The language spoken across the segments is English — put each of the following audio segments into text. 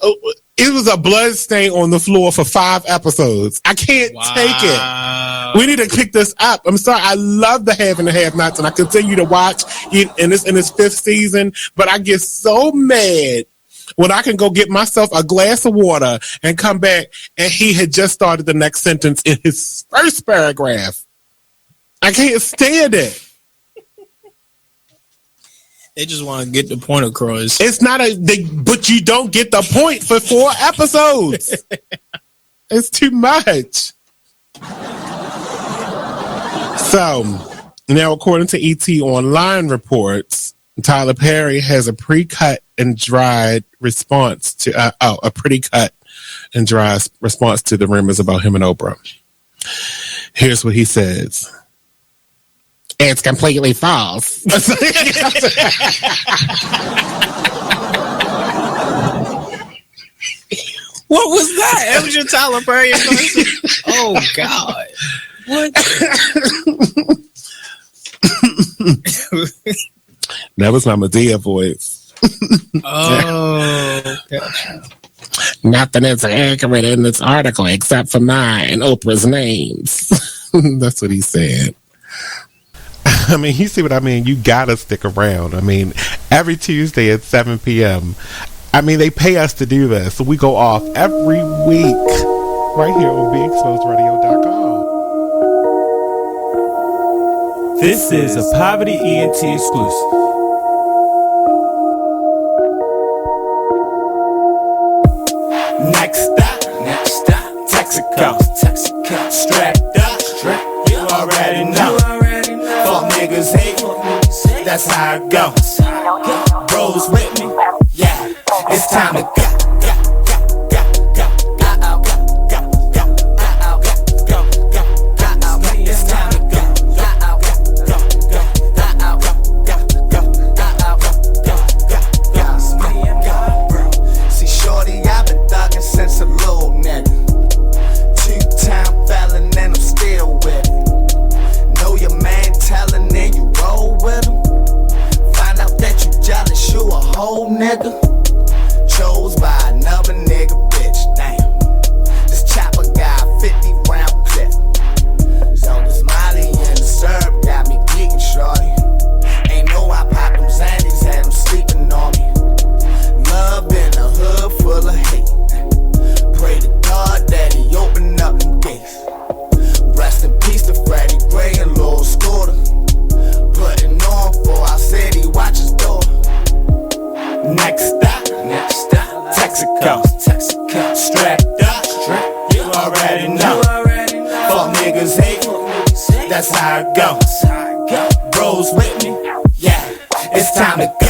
it was a blood stain on the floor for 5 episodes. I can't take it. We need to pick this up. I'm sorry. I love the Have and the Have-Nots, and I continue to watch it in its 5th season, but I get so mad when I can go get myself a glass of water and come back, and he had just started the next sentence in his first paragraph. I can't stand it. They just want to get the point across. It's not but you don't get the point for 4 episodes. It's too much. So, now according to ET Online reports, Tyler Perry has a pre-cut and dried response to a pretty cut and dry response to the rumors about him and Oprah. Here's what he says. It's completely false. What was that? That was your Tyler Perry impression? Oh, God. What? That was my Medea voice. Oh, okay. Nothing is accurate in this article except for mine and Oprah's names. That's what he said. I mean, you see what I mean? You gotta stick around. I mean, every Tuesday at 7 p.m. I mean, they pay us to do this. So we go off every week right here on BExposedRadio.com. This is a Poverty ENT exclusive. Next stop, Texaco. Strapped up, you already know. Fuck niggas hate, that's how it goes. Bros with me, yeah, it's time to go. Nigga, chose by another nigga, bitch. Damn, this chopper got 50 round clip. So this Molly and the syrup got me geeking, shorty. Ain't know I popped them Xannies, had them sleeping on me. Love in a hood full of hate. Pray to God that he open up them gates. Rest in peace to Freddie Gray and Lil Scooter. Putting on for our city, watch his door. Next stop, Texaco. Strapped up, you already know. Fuck niggas hate, that's how it goes. Bros with me, yeah, it's time to go.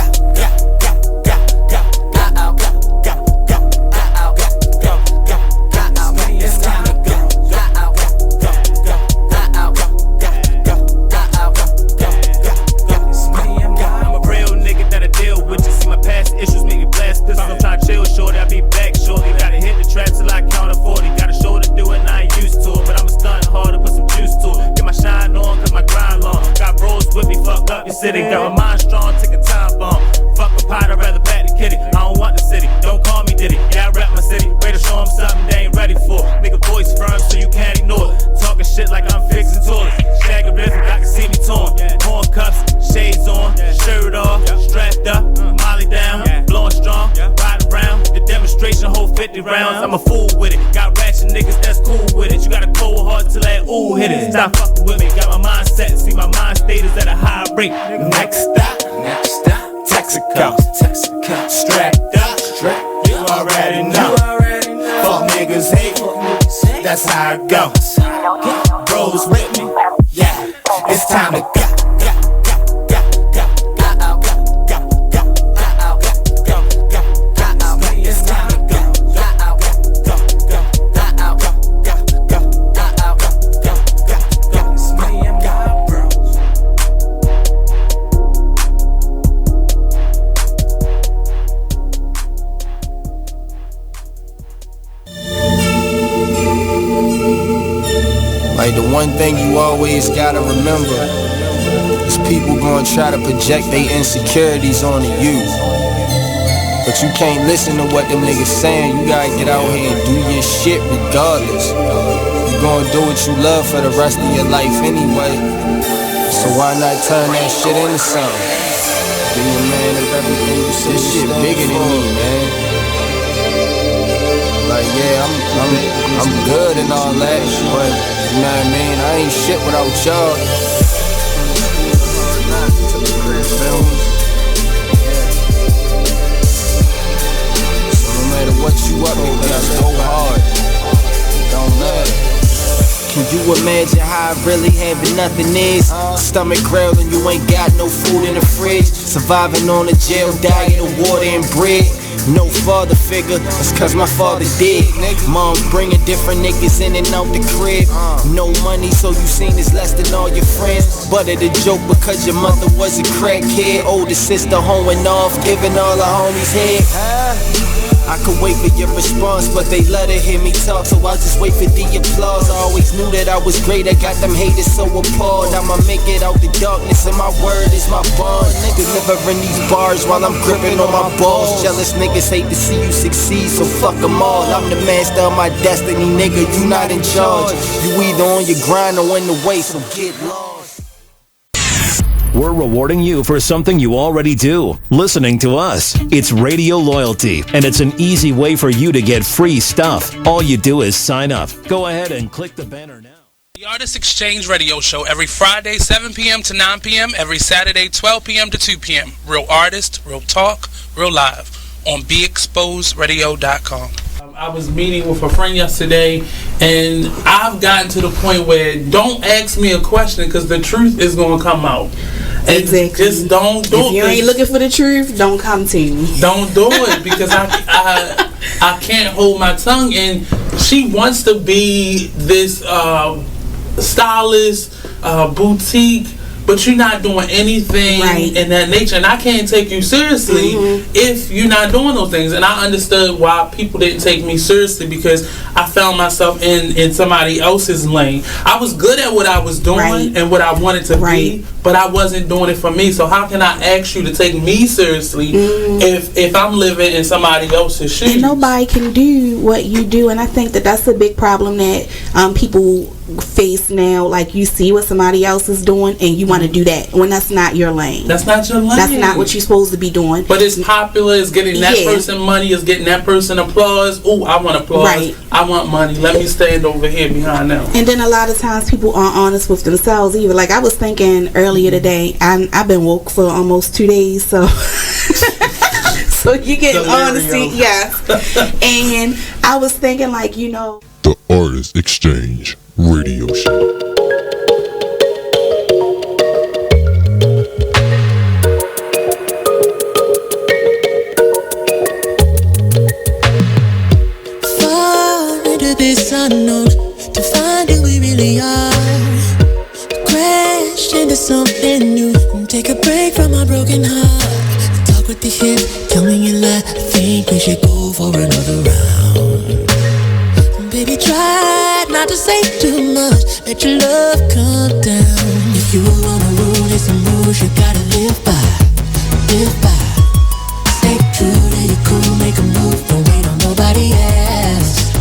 City, got my mind strong, take a time bomb. Fuck a pot, I'd rather back the kitty. I don't want the city, don't call me Diddy. Yeah, I rap my city, ready to show them something they ain't ready for. Nigga voice firm so you can't ignore it. Talking shit like I'm fixing toilets. Shaggy rhythm, I can see me torn. Horn cuffs, shades on, shirt off, strapped up, Molly down, blowing strong, ride around. The demonstration hold 50 rounds, I'm a fool with it. Got ratchet niggas that's cool with it. You got a cold heart till that ooh hit it. Stop fucking with me, got my mind set, see my mind state is at a high rate. Next stop, Texaco. Strapped up, you already know. Fuck niggas hate, that's how it goes. Bros with me, yeah, it's time to go. Like the one thing you always gotta remember is people gonna try to project their insecurities onto you. But you can't listen to what them niggas saying. You gotta get out here and do your shit regardless. You gonna do what you love for the rest of your life anyway. So why not turn that shit into something? Be a man of everything you say. This shit bigger than me, man. Like, yeah, I'm good and all that, but you know what I mean? I ain't shit without y'all. So no matter what you up, you gotta go hard. Don't matter. Can you imagine how I really having nothing is? Stomach growling, you ain't got no food in the fridge. Surviving on a jail diet of water and bread. No father figure, that's cause my father dead. Mom bringing different niggas in and out the crib. No money, so you seen it's less than all your friends. But it a joke because your mother was a crackhead. Older sister hoeing off, giving all her homies head. I could wait for your response, but they let her hear me talk, so I just wait for the applause. I always knew that I was great, I got them haters so appalled. I'ma make it out the darkness, and my word is my bond. Delivering these bars while I'm gripping on my balls. Jealous niggas hate to see you succeed, so fuck them all. I'm the master of my destiny, nigga, you not in charge. You either on your grind or in the way, so get lost. We're rewarding you for something you already do. Listening to us. It's radio loyalty, and it's an easy way for you to get free stuff. All you do is sign up. Go ahead and click the banner now. The Artist Exchange Radio Show every Friday, 7 p.m. to 9 p.m., every Saturday, 12 p.m. to 2 p.m. Real artist, real talk, real live on BeExposedRadio.com. I was meeting with a friend yesterday, and I've gotten to the point where don't ask me a question because the truth is going to come out. And exactly. Just don't do it. If you ain't looking for the truth, don't come to me. Don't do it because I can't hold my tongue. And she wants to be this stylist, boutique, but you're not doing anything in that nature, and I can't take you seriously if you're not doing those things. And I understood why people didn't take me seriously because I found myself in somebody else's lane. I was good at what I was doing and what I wanted to be, but I wasn't doing it for me. So how can I ask you to take me seriously if I'm living in somebody else's shoes? And nobody can do what you do, and I think that that's a big problem that people face now. Like, you see what somebody else is doing and you want to do that when that's not your lane. That's not your lane. That's not what you're supposed to be doing. But it's popular, it's getting that person money, it's getting that person applause. Ooh, I want applause. I want money. Let me stand over here behind them. And then a lot of times people aren't honest with themselves either. Like, I was thinking earlier today, I've been woke for almost 2 days, so so you get honesty, yes. And I was thinking, like, you know, the Artist Exchange Radio Show. Far into this unknown to find who we really are. Crash into something new and take a break from our broken heart. Talk with the hip, tell me you lie. I think we should go for another round. Baby, try not to say too much. Let your love come down. If you wanna rule, there's some rules you gotta live by. Live by. Stay true to your cool, make a move. Don't wait on nobody else.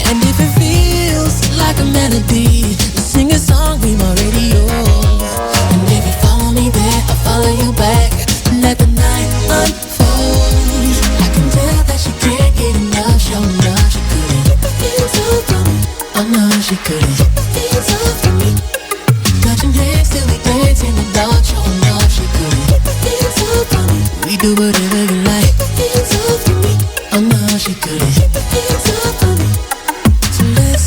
And if it feels like a melody, sing a song, be my radio. And if you follow me there, I'll follow you back. Let the night unfold. I can tell that she can't get enough. Show enough, she couldn't. I know she couldn't. Feels all for me. Touching hands till we dance in the dark. Showing off she couldn't. Feels all for me. We do whatever you like. Feels all for me. I know she couldn't. Feels all for me. So let's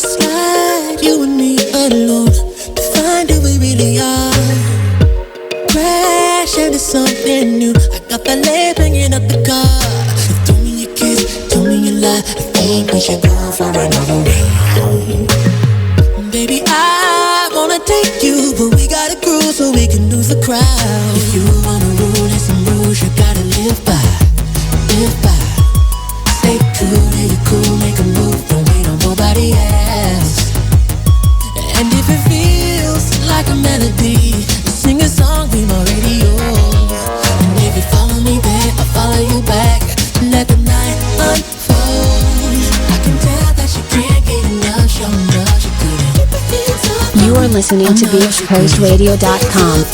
slide, you and me alone, to find who we really are. Crash into something new. I got that leg banging up the car. You throw me a kiss, tell me you lie. I think we should go for another round. Baby, I wanna take you, but we gotta groove so we can lose the crowd. If you wanna rule, there's some rules you gotta live by. Live by. Stay true to your cool, make a move. Don't wait on nobody else. And if it feels like a melody, sing a song, be my radio. And if you follow me there, I'll follow you listening to BeExposedRadio.com.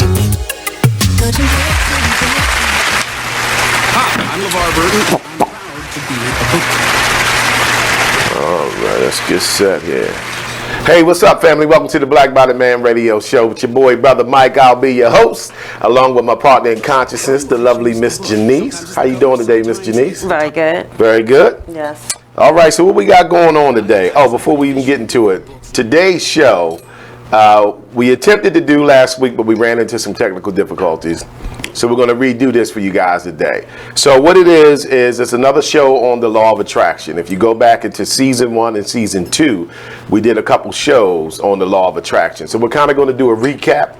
Hi, I'm LeVar Burton. I'm proud to be a book. All right, let's get set here. Hey, what's up, family? Welcome to the Black Body Man Radio Show with your boy, brother Mike. I'll be your host, along with my partner in consciousness, the lovely Miss Janice. How you doing today, Miss Janice? Very good. Very good? Yes. All right, so what we got going on today? Oh, before we even get into it, today's show, we attempted to do last week, but we ran into some technical difficulties. So we're going to redo this for you guys today. So what it is it's another show on the law of attraction. If you go back into season 1 and season 2, we did a couple shows on the law of attraction. So we're kind of going to do a recap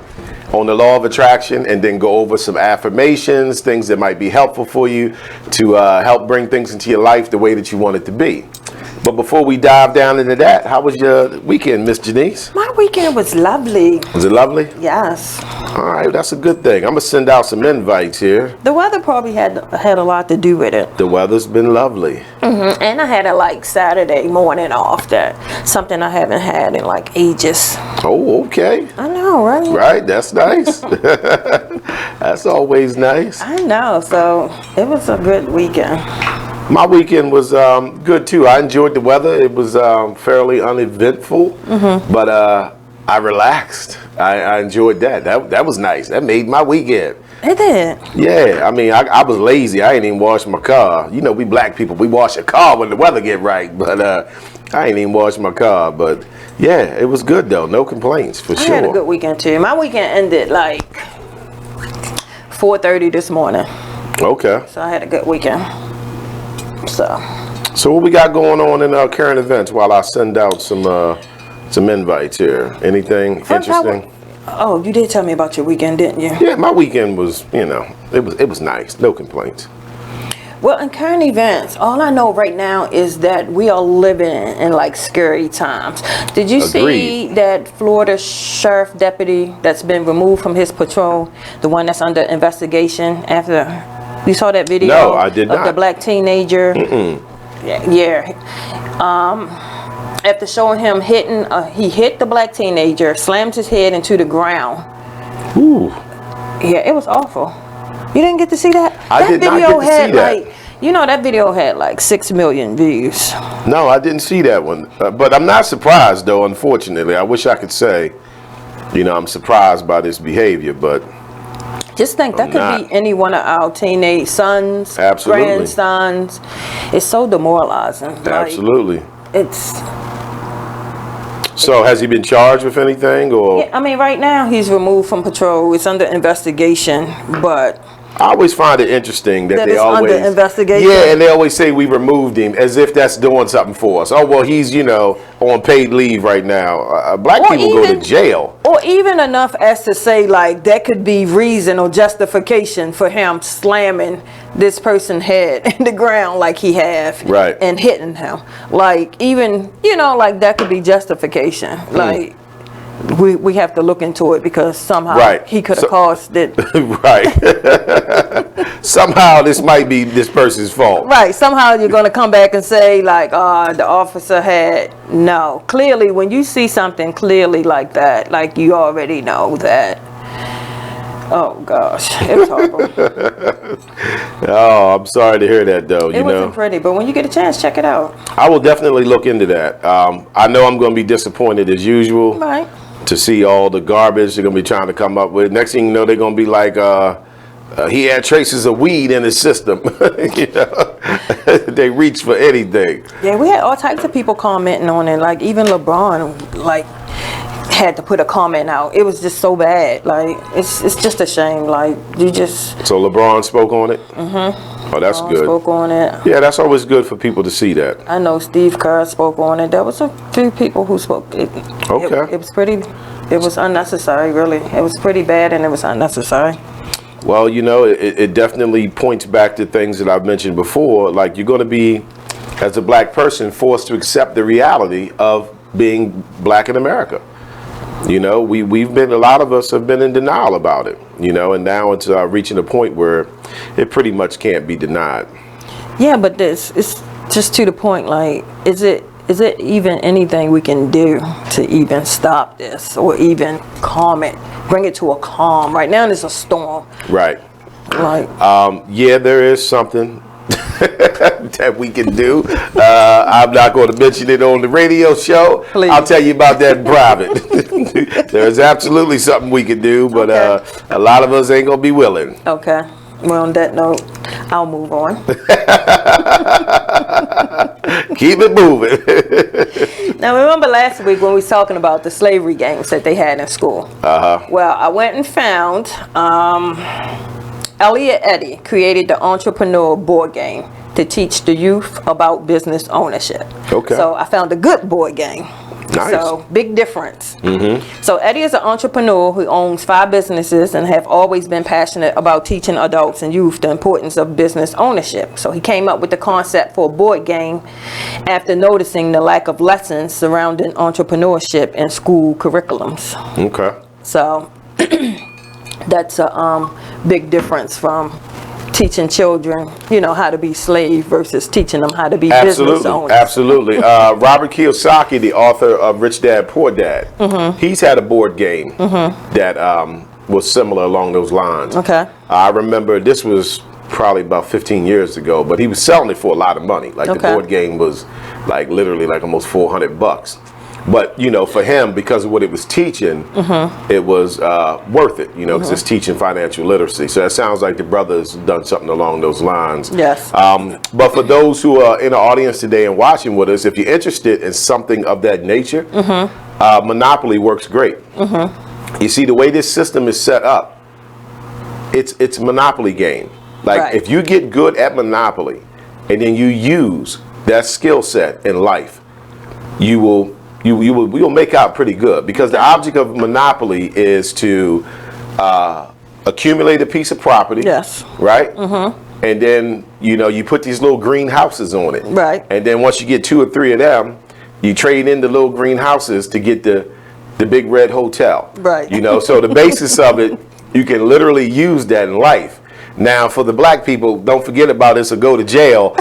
on the law of attraction and then go over some affirmations, things that might be helpful for you to help bring things into your life the way that you want it to be. But before we dive down into that, how was your weekend, Miss Janice? My weekend was lovely. Was it lovely? Yes. All right, that's a good thing. I'm going to send out some invites here. The weather probably had a lot to do with it. The weather's been lovely. Mm-hmm. And I had a Saturday morning off, something I haven't had in ages. Oh, okay. I know, right? Right, that's nice. That's always nice. I know, so it was a good weekend. My weekend was good too. I enjoyed the weather. It was fairly uneventful, but I relaxed. I enjoyed that. That was nice. That made my weekend. It did. Yeah, I mean, I was lazy. I ain't even washed my car. You know, we black people, we wash a car when the weather get right, but I ain't even washed my car. But yeah, it was good though. No complaints for sure. I had a good weekend too. My weekend ended 4:30 this morning. Okay. So I had a good weekend. So what we got going on in our current events while I send out some invites here? Anything interesting? Oh, you did tell me about your weekend, didn't you? Yeah, my weekend was, it was nice. No complaints. Well, in current events, all I know right now is that we are living in scary times. Did you see that Florida sheriff deputy that's been removed from his patrol, the one that's under investigation after? You saw that video? No, I did not. Of the black teenager. Yeah. After showing him hitting, he hit the black teenager, slammed his head into the ground. Ooh. Yeah, it was awful. You didn't get to see that? I did not get to see that. That video had 6 million views. No, I didn't see that one. But I'm not surprised though, unfortunately. I wish I could say, I'm surprised by this behavior, but just think that could be any one of our teenage sons, grandsons. It's so demoralizing. Absolutely. It's. So has he been charged with anything, or? Yeah, I mean, right now he's removed from patrol. It's under investigation, but. I always find it interesting that they always under investigation. Yeah, and they always say we removed him as if that's doing something for us. Oh well, he's on paid leave right now. Black people go to jail. Or even enough as to say that could be reason or justification for him slamming this person's head in the ground like he have, right, and hitting him. Even that could be justification. We have to look into it because somehow he could have caused it. Right. Somehow this might be this person's fault. Right. Somehow you're going to come back and say the officer had. No. Clearly, when you see something clearly like that, you already know that. Oh gosh, it was horrible. Oh, I'm sorry to hear that though. It wasn't pretty, but when you get a chance, check it out. I will definitely look into that. I know I'm going to be disappointed as usual. Right. To see all the garbage they're going to be trying to come up with. Next thing you know, they're going to be he had traces of weed in his system. They reach for anything. Yeah, we had all types of people commenting on it. Even LeBron, had to put a comment out. It was just so bad. It's just a shame. So LeBron spoke on it? Mm-hmm. Oh, that's good. Spoke on it. Yeah, that's always good for people to see that. I know Steve Kerr spoke on it. There was a few people who spoke. It was unnecessary, really. It was pretty bad and it was unnecessary. Well, it definitely points back to things that I've mentioned before. You're going to be, as a black person, forced to accept the reality of being black in America. We've been, a lot of us have been in denial about it, and now it's reaching a point where it pretty much can't be denied. Yeah, but it's just to the point, is it is it even anything we can do to even stop this or even calm it, bring it to a calm? Right now there's a storm. Right. Like, yeah, there is something that we can do. I'm not going to mention it on the radio show. Please. I'll tell you about that in private. There's absolutely something we can do, but a lot of us ain't going to be willing. Okay. Well, on that note, I'll move on. Keep it moving. Now, remember last week when we was talking about the slavery games that they had in school? Well, I went and found Elliot Eddy created the Entrepreneur board game to teach the youth about business ownership. Okay. So I found a good board game. Nice. So big difference. So Eddie is an entrepreneur who owns 5 businesses and have always been passionate about teaching adults and youth the importance of business ownership. So he came up with the concept for a board game after noticing the lack of lessons surrounding entrepreneurship in school curriculums. Okay. So that's a big difference from teaching children, you know, how to be slave versus teaching them how to be business owners. Absolutely. Robert Kiyosaki, the author of Rich Dad, Poor Dad, he's had a board game that was similar along those lines. Okay. I remember this was probably about 15 years ago, but he was selling it for a lot of money. Like the board game was like literally like almost $400. But, you know, for him, because of what it was teaching, it was worth it, you know, because it's teaching financial literacy. So it sounds like the brother's done something along those lines. Yes. But for those who are in the audience today and watching with us, if you're interested in something of that nature, Monopoly works great. You see, the way this system is set up, it's a Monopoly game. Like, if you get good at Monopoly and then you use that skill set in life, you will make out pretty good, because the object of Monopoly is to accumulate a piece of property. Yes. Right? And then, you know, you put these little green houses on it. Right. And then once you get 2 or 3 of them, you trade in the little green houses to get the big red hotel. Right. You know, so the basis of it, you can literally use that in life. Now, for the black people, don't forget about this or go to jail.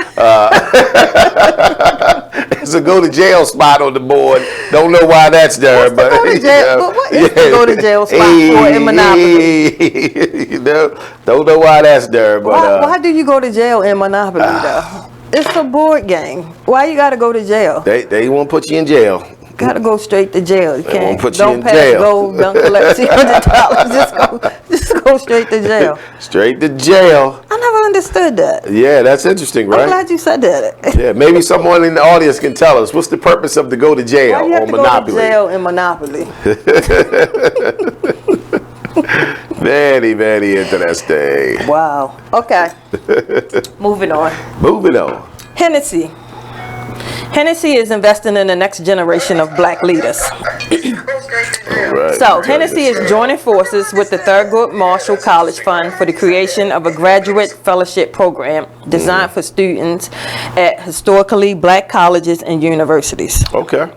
It's a go to jail spot on the board. Don't know why that's there, but go to jail? But what is the go to jail spot for in Monopoly? You know, don't know why that's there, but why do you go to jail in Monopoly though? It's a board game. Why you got to go to jail? They won't put you in jail. Gotta go straight to jail. You They won't can't. put you Don't in pass jail. go. Don't collect $200. Just go straight to jail. Straight to jail. I never understood that. Yeah, that's interesting, right? I'm glad you said that. Yeah, maybe someone in the audience can tell us what's the purpose of the go to jail Why you have on to Monopoly. go to jail in Monopoly? Very interesting. Wow. Okay. Moving on. Moving on. Hennessy. Hennessy is investing in the next generation of black leaders. Right. So, Hennessy is joining forces with the Thurgood Marshall College Fund for the creation of a graduate fellowship program designed for students at historically black colleges and universities. Okay.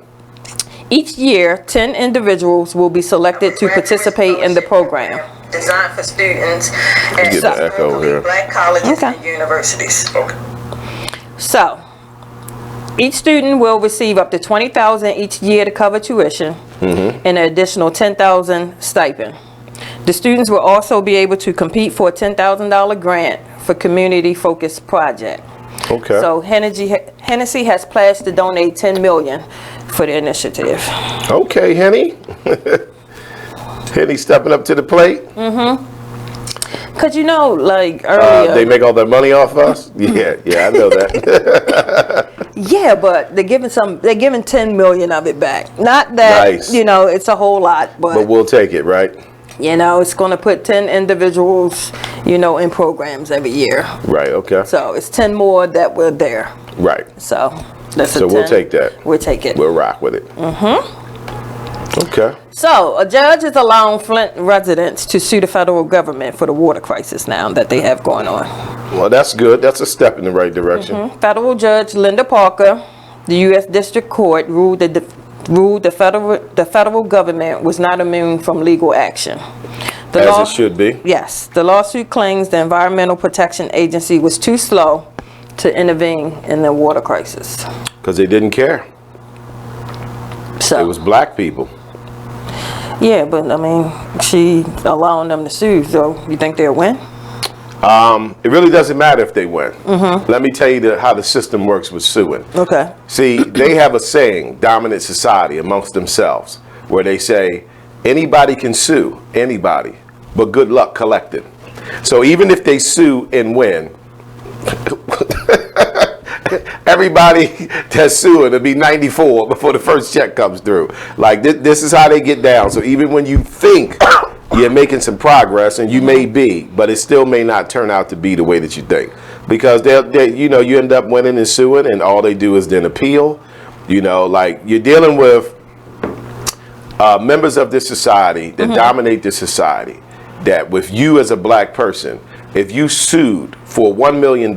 Each year, 10 individuals will be selected to participate in the program. Designed for students at historically black colleges and universities. So, each student will receive up to $20,000 each year to cover tuition and an additional $10,000 stipend. The students will also be able to compete for a $10,000 grant for community-focused project. Okay. So Hennessy has pledged to donate $10 million for the initiative. Okay, Henny. Henny stepping up to the plate. Cause you know, like earlier, they make all their money off us. Yeah, I know that. yeah, but they're giving $10 million of it back. Not that Nice. you know it's a whole lot, But we'll take it, right? you know it's going to put 10 individuals, you know, in programs every year. Right. Okay. So it's 10 more that were there. Right. So that's So we'll take that. We'll take it. We'll rock with it. Okay. So, a judge is allowing Flint residents to sue the federal government for the water crisis now that they have going on. Well, that's good. That's a step in the right direction. Federal Judge Linda Parker, the U.S. District Court, ruled the federal government was not immune from legal action. As it should be. Yes. The lawsuit claims the Environmental Protection Agency was too slow to intervene in the water crisis. Because they didn't care. So it was black people. Yeah, but I mean, she allowing them to sue. So you think they'll win? It really doesn't matter if they win. Let me tell you how the system works with suing. Okay. See, they have a saying, dominant society, amongst themselves, where they say, anybody can sue anybody, but good luck collecting. So even if they sue and win, everybody that's suing will be 94 before the first check comes through. Like, this is how they get down. So even when you think you're making some progress, and you may be, but it still may not turn out to be the way that you think. Because you end up winning and suing, and all they do is then appeal. Like, you're dealing with members of this society that dominate this society, that with you as a black person, if you sued for $1 million,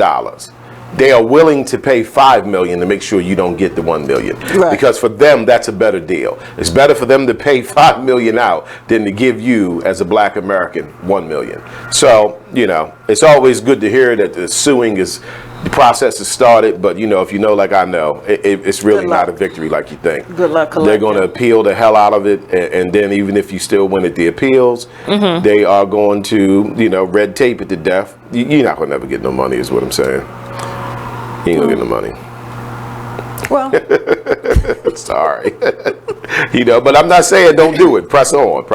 they are willing to pay $5 million to make sure you don't get the $1 million. Right. Because for them, that's a better deal. It's better for them to pay $5 million out than to give you, as a black American, $1 million. So, it's always good to hear that the process is started, but if you know, like I know, it's really not a victory like you think. Good luck collecting. They're going to appeal the hell out of it, and then even if you still win at the appeals, they are going to, red tape it to death. You're not going to never get no money, is what I'm saying. You ain't gonna get no money. Well, sorry. But I'm not saying don't do it. Press on.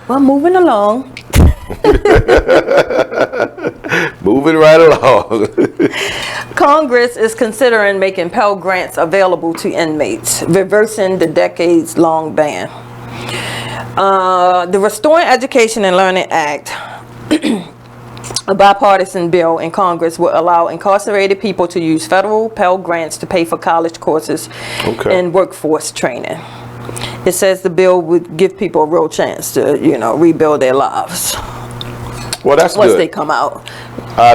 Well, moving along. Moving right along. Congress is considering making Pell Grants available to inmates, reversing the decades-long ban. The Restoring Education and Learning Act, a bipartisan bill in Congress, will allow incarcerated people to use federal Pell Grants to pay for college courses and workforce training. It says the bill would give people a real chance to, rebuild their lives. Well, that's once good. they come out.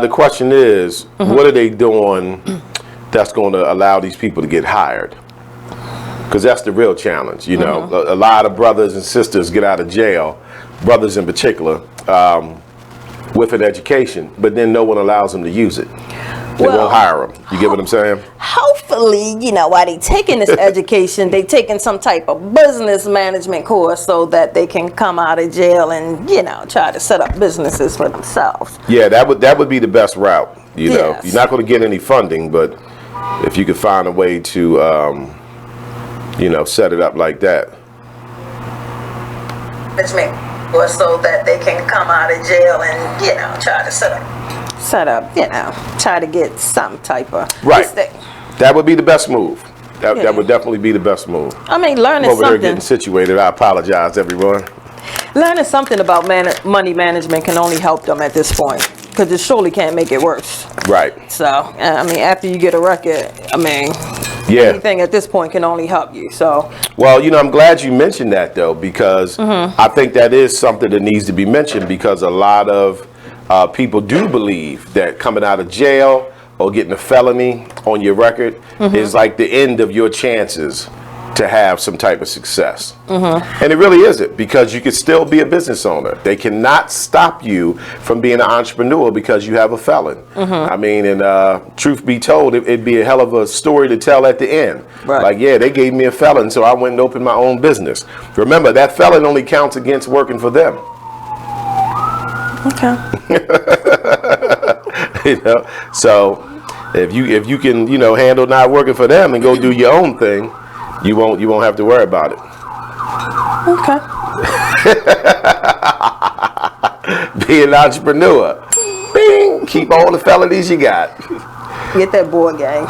The question is, what are they doing that's going to allow these people to get hired? Because that's the real challenge. A lot of brothers and sisters get out of jail, brothers in particular, with an education, but then no one allows them to use it. They won't hire them. You get what I'm saying? Hopefully, while they taking this education, they taking some type of business management course so that they can come out of jail and, try to set up businesses for themselves. Yeah, that would be the best route. Yes. You're not going to get any funding, but if you could find a way to, set it up like that. So that they can come out of jail and, try to set up, try to get some type of right. That would be the best move. That would definitely be the best move. I mean, learning over something. There getting situated. I apologize, everyone. Learning something about money management can only help them at this point, because it surely can't make it worse. Right. So, after you get a record, anything at this point can only help you. So. Well, I'm glad you mentioned that, though, because I think that is something that needs to be mentioned, because a lot of people do believe that coming out of jail or getting a felony on your record is like the end of your chances to have some type of success. And it really isn't, because you could still be a business owner. They cannot stop you from being an entrepreneur because you have a felon. And truth be told, it'd be a hell of a story to tell at the end. Right. Like, yeah, they gave me a felon, so I went and opened my own business. Remember, that felon only counts against working for them. Okay. So if you can handle not working for them and go do your own thing, you won't have to worry about it. Okay. Be an entrepreneur. Bing, keep all the felonies you got. Get that board game.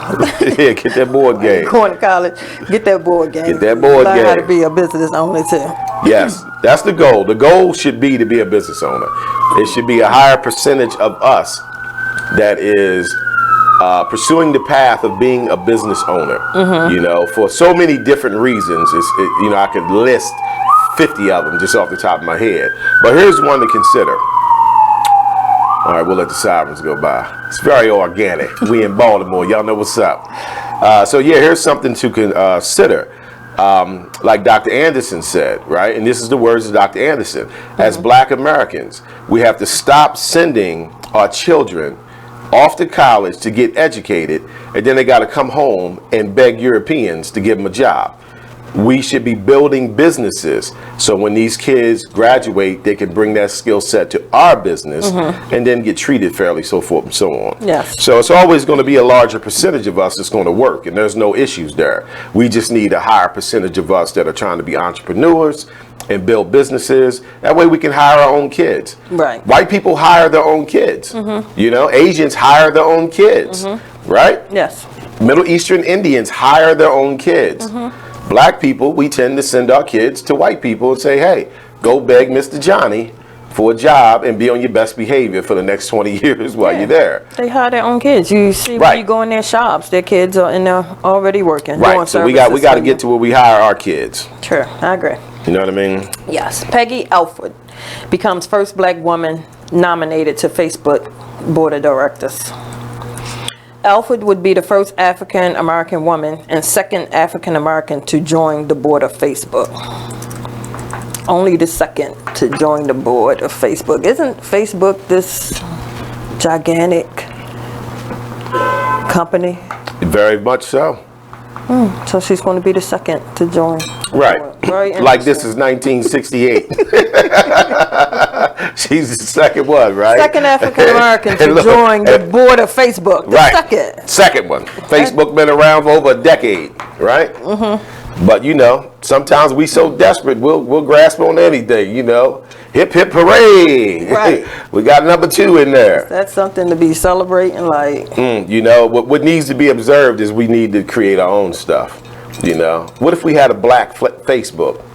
Yeah, get that board game. Going to college, get that board game. Get that board game. Learn how to be a business owner too. Yes, that's the goal. The goal should be to be a business owner. It should be a higher percentage of us that is pursuing the path of being a business owner. For so many different reasons. I could list 50 of them just off the top of my head. But here's one to consider. All right, we'll let the sirens go by. It's very organic. We in Baltimore. Y'all know what's up. Here's something to consider. Like Dr. Anderson said, right? And this is the words of Dr. Anderson. As Black Americans, we have to stop sending our children off to college to get educated, and then they got to come home and beg Europeans to give them a job. we should be building businesses. So when these kids graduate, they can bring that skill set to our business and then get treated fairly, so forth and so on. Yes. So it's always going to be a larger percentage of us that's going to work, and there's no issues there. We just need a higher percentage of us that are trying to be entrepreneurs and build businesses. That way we can hire our own kids. Right. White people hire their own kids. You know, Asians hire their own kids. Right? Yes. Middle Eastern Indians hire their own kids. Black people, we tend to send our kids to white people and say, hey, go beg Mr. Johnny for a job and be on your best behavior for the next 20 years while you're there. They hire their own kids. You see when you go in their shops, their kids are in there already working. Right, so we got to get to where we hire our kids. Sure, I agree. You know what I mean? Yes. Peggy Alford becomes first black woman nominated to Facebook board of directors. Alford would be the first African American woman and second African American to join the board of Facebook. Only the second to join the board of Facebook. Isn't Facebook this gigantic company? Very much so. So she's going to be the second to join. Right. Very like this is 1968. She's the second one, right? Second African American to join the board of Facebook. The second one. Facebook been around for over a decade, right? But you know, sometimes we so desperate, we'll grasp on anything, you know. Hip hip hooray! Right. We got number 2 in there. That's something to be celebrating, like. You know, what needs to be observed is we need to create our own stuff. You know, what if we had a black Facebook?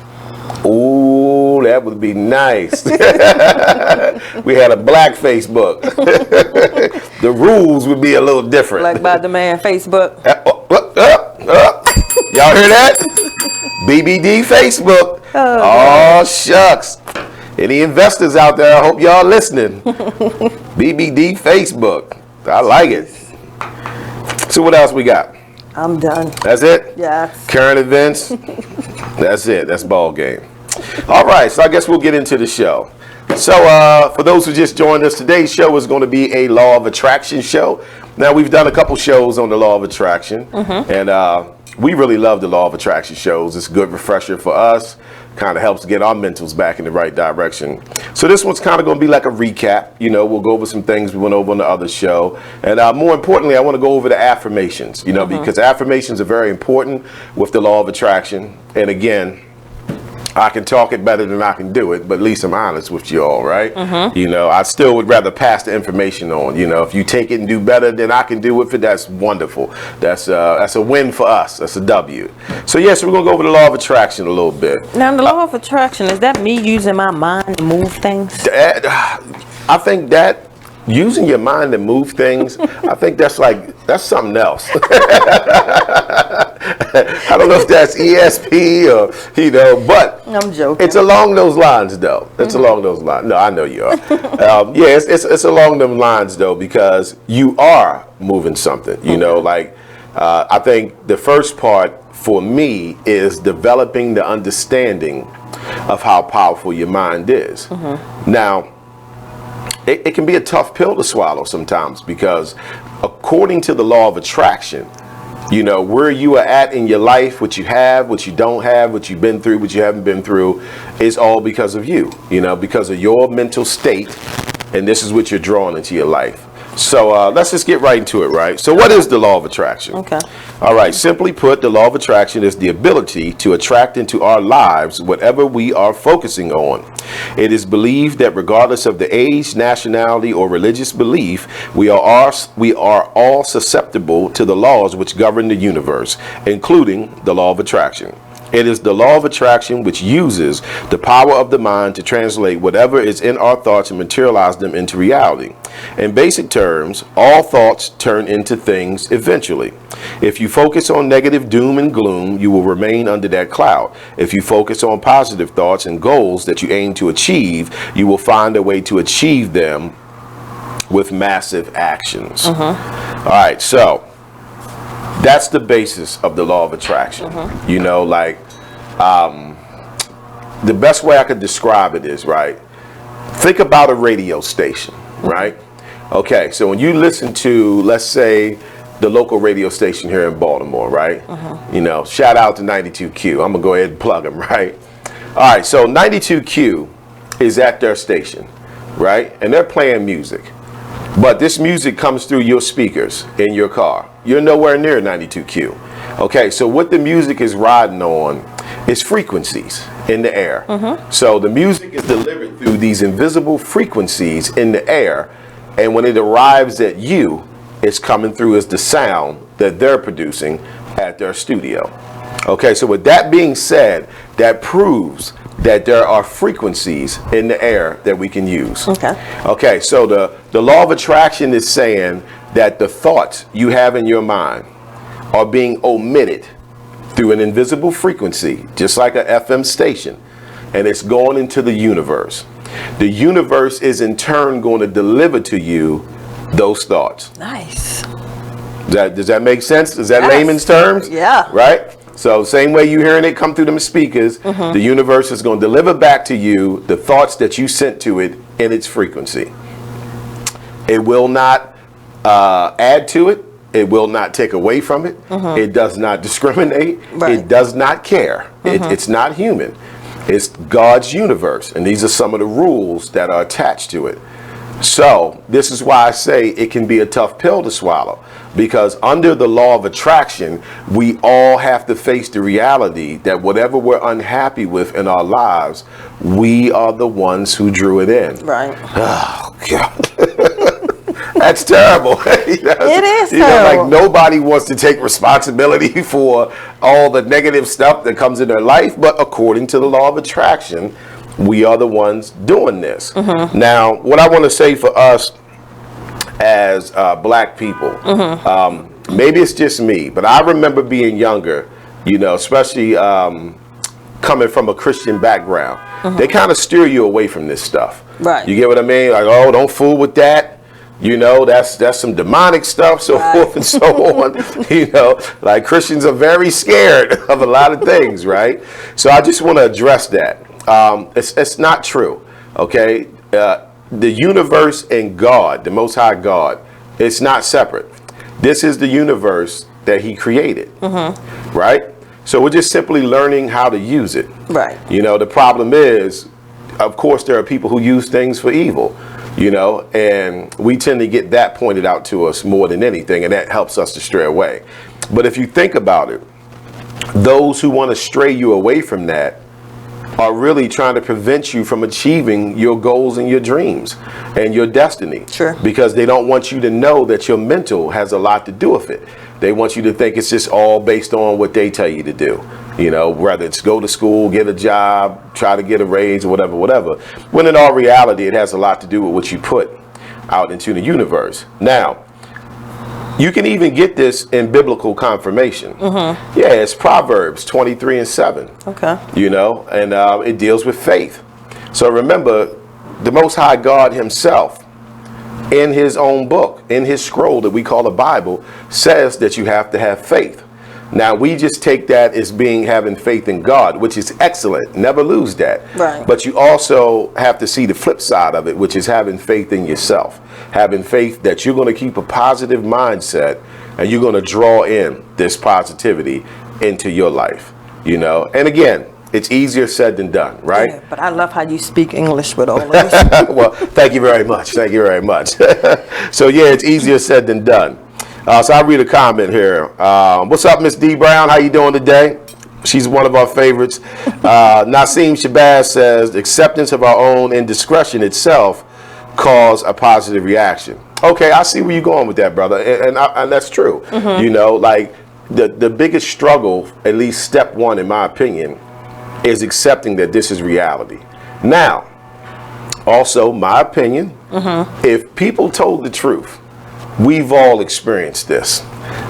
Ooh, that would be nice. We had a black Facebook. The rules would be a little different. Like by the man Facebook. Y'all hear that? BBD Facebook. Oh, shucks. Any investors out there, I hope y'all listening. BBD Facebook. I like it. So what else we got? I'm done. That's it? Yes. Current events? That's it. That's ball game. All right, so I guess we'll get into the show. So for those who just joined us, today's show is going to be a law of attraction show. Now, we've done a couple shows on the law of attraction, and we really love the law of attraction shows. It's a good refresher for us. Kind of helps get our mentals back in the right direction. So this one's kind of going to be like a recap. You know, we'll go over some things we went over on the other show. And more importantly, I want to go over the affirmations, you know, because affirmations are very important with the law of attraction. And again, I can talk it better than I can do it, but at least I'm honest with you all, right? You know, I still would rather pass the information on. You know, if you take it and do better than I can do with it, that's wonderful. That's a win for us. That's a W. So yes, we're gonna go over the law of attraction a little bit. Now, the law of attraction, is that me using my mind to move things? I think that using your mind to move things, I think that's something else. I don't know if that's ESP or, you know, but I'm joking. It's along those lines, though. It's along those lines. No, I know you are. Yeah, it's along them lines, though, because you are moving something. You know, like I think the first part for me is developing the understanding of how powerful your mind is. Now, it can be a tough pill to swallow sometimes because according to the law of attraction, you know, where you are at in your life, what you have, what you don't have, what you've been through, what you haven't been through, is all because of you, you know, because of your mental state. And this is what you're drawing into your life. So let's just get right into it, right? So what is the law of attraction? Okay. All right. Simply put, the law of attraction is the ability to attract into our lives whatever we are focusing on. It is believed that regardless of the age, nationality, or religious belief, we are all susceptible to the laws which govern the universe, including the law of attraction. It is the law of attraction which uses the power of the mind to translate whatever is in our thoughts and materialize them into reality. In basic terms, all thoughts turn into things eventually. If you focus on negative doom and gloom, you will remain under that cloud. If you focus on positive thoughts and goals that you aim to achieve, you will find a way to achieve them with massive actions. All right, so that's the basis of the law of attraction. You know, like the best way I could describe it is, right, think about a radio station, right? Okay, so when you listen to, let's say, the local radio station here in Baltimore, right? You know, shout out to 92Q. I'm gonna go ahead and plug them, right? All right, so 92Q is at their station, right? And they're playing music. But this music comes through your speakers in your car. You're nowhere near 92Q. Okay, so what the music is riding on is frequencies in the air. So the music is delivered through these invisible frequencies in the air, and when it arrives at you, it's coming through as the sound that they're producing at their studio. Okay, so with that being said, that proves that there are frequencies in the air that we can use. Okay, so the law of attraction is saying that the thoughts you have in your mind are being omitted through an invisible frequency, just like an FM station, and it's going into the universe. The universe is in turn going to deliver to you those thoughts. Nice. Does that make sense? Is that layman's terms? Yeah. Right? So same way you hearing it come through them speakers, the universe is going to deliver back to you the thoughts that you sent to it in its frequency. It will not add to it. It will not take away from it. It does not discriminate. It does not care. It's not human. It's God's universe. And these are some of the rules that are attached to it. So this is why I say it can be a tough pill to swallow, because under the law of attraction, we all have to face the reality that whatever we're unhappy with in our lives, we are the ones who drew it in. Right. Oh, God. That's terrible. It is terrible. Like nobody wants to take responsibility for all the negative stuff that comes in their life, but according to the law of attraction, we are the ones doing this. Now, what I want to say for us as black people, maybe it's just me, but I remember being younger, you know, especially coming from a Christian background. They kind of steer you away from this stuff. Right. You get what I mean? Like, oh, don't fool with that. You know, that's some demonic stuff, so forth and so on. You know, like Christians are very scared of a lot of things, right? So I just want to address that. It's not true, okay? The universe and God, the Most High God, it's not separate. This is the universe that He created, right? So we're just simply learning how to use it. Right. You know, the problem is, of course, there are people who use things for evil. You know, and we tend to get that pointed out to us more than anything, and that helps us to stray away. But if you think about it, those who want to stray you away from that are really trying to prevent you from achieving your goals and your dreams and your destiny. Sure. Because they don't want you to know that your mental has a lot to do with it. They want you to think it's just all based on what they tell you to do. You know, whether it's go to school, get a job, try to get a raise, or whatever. When in all reality, it has a lot to do with what you put out into the universe. Now, you can even get this in biblical confirmation. Yeah, it's Proverbs 23:7. Okay. You know, and it deals with faith. So remember, the Most High God Himself, in His own book, in His scroll that we call the Bible, says that you have to have faith. Now, we just take that as having faith in God, which is excellent. Never lose that. Right. But you also have to see the flip side of it, which is having faith in yourself. Having faith that you're going to keep a positive mindset and you're going to draw in this positivity into your life. You know, and again, it's easier said than done, right? Yeah, but I love how you speak English with all of this. Well, thank you very much. Thank you very much. So, yeah, it's easier said than done. So I'll read a comment here. What's up, Miss D. Brown? How you doing today? She's one of our favorites. Naseem Shabazz says, acceptance of our own indiscretion itself cause a positive reaction. Okay, I see where you're going with that, brother. And that's true. You know, like the biggest struggle, at least step one, in my opinion, is accepting that this is reality. Now, also, my opinion, if people told the truth, we've all experienced this.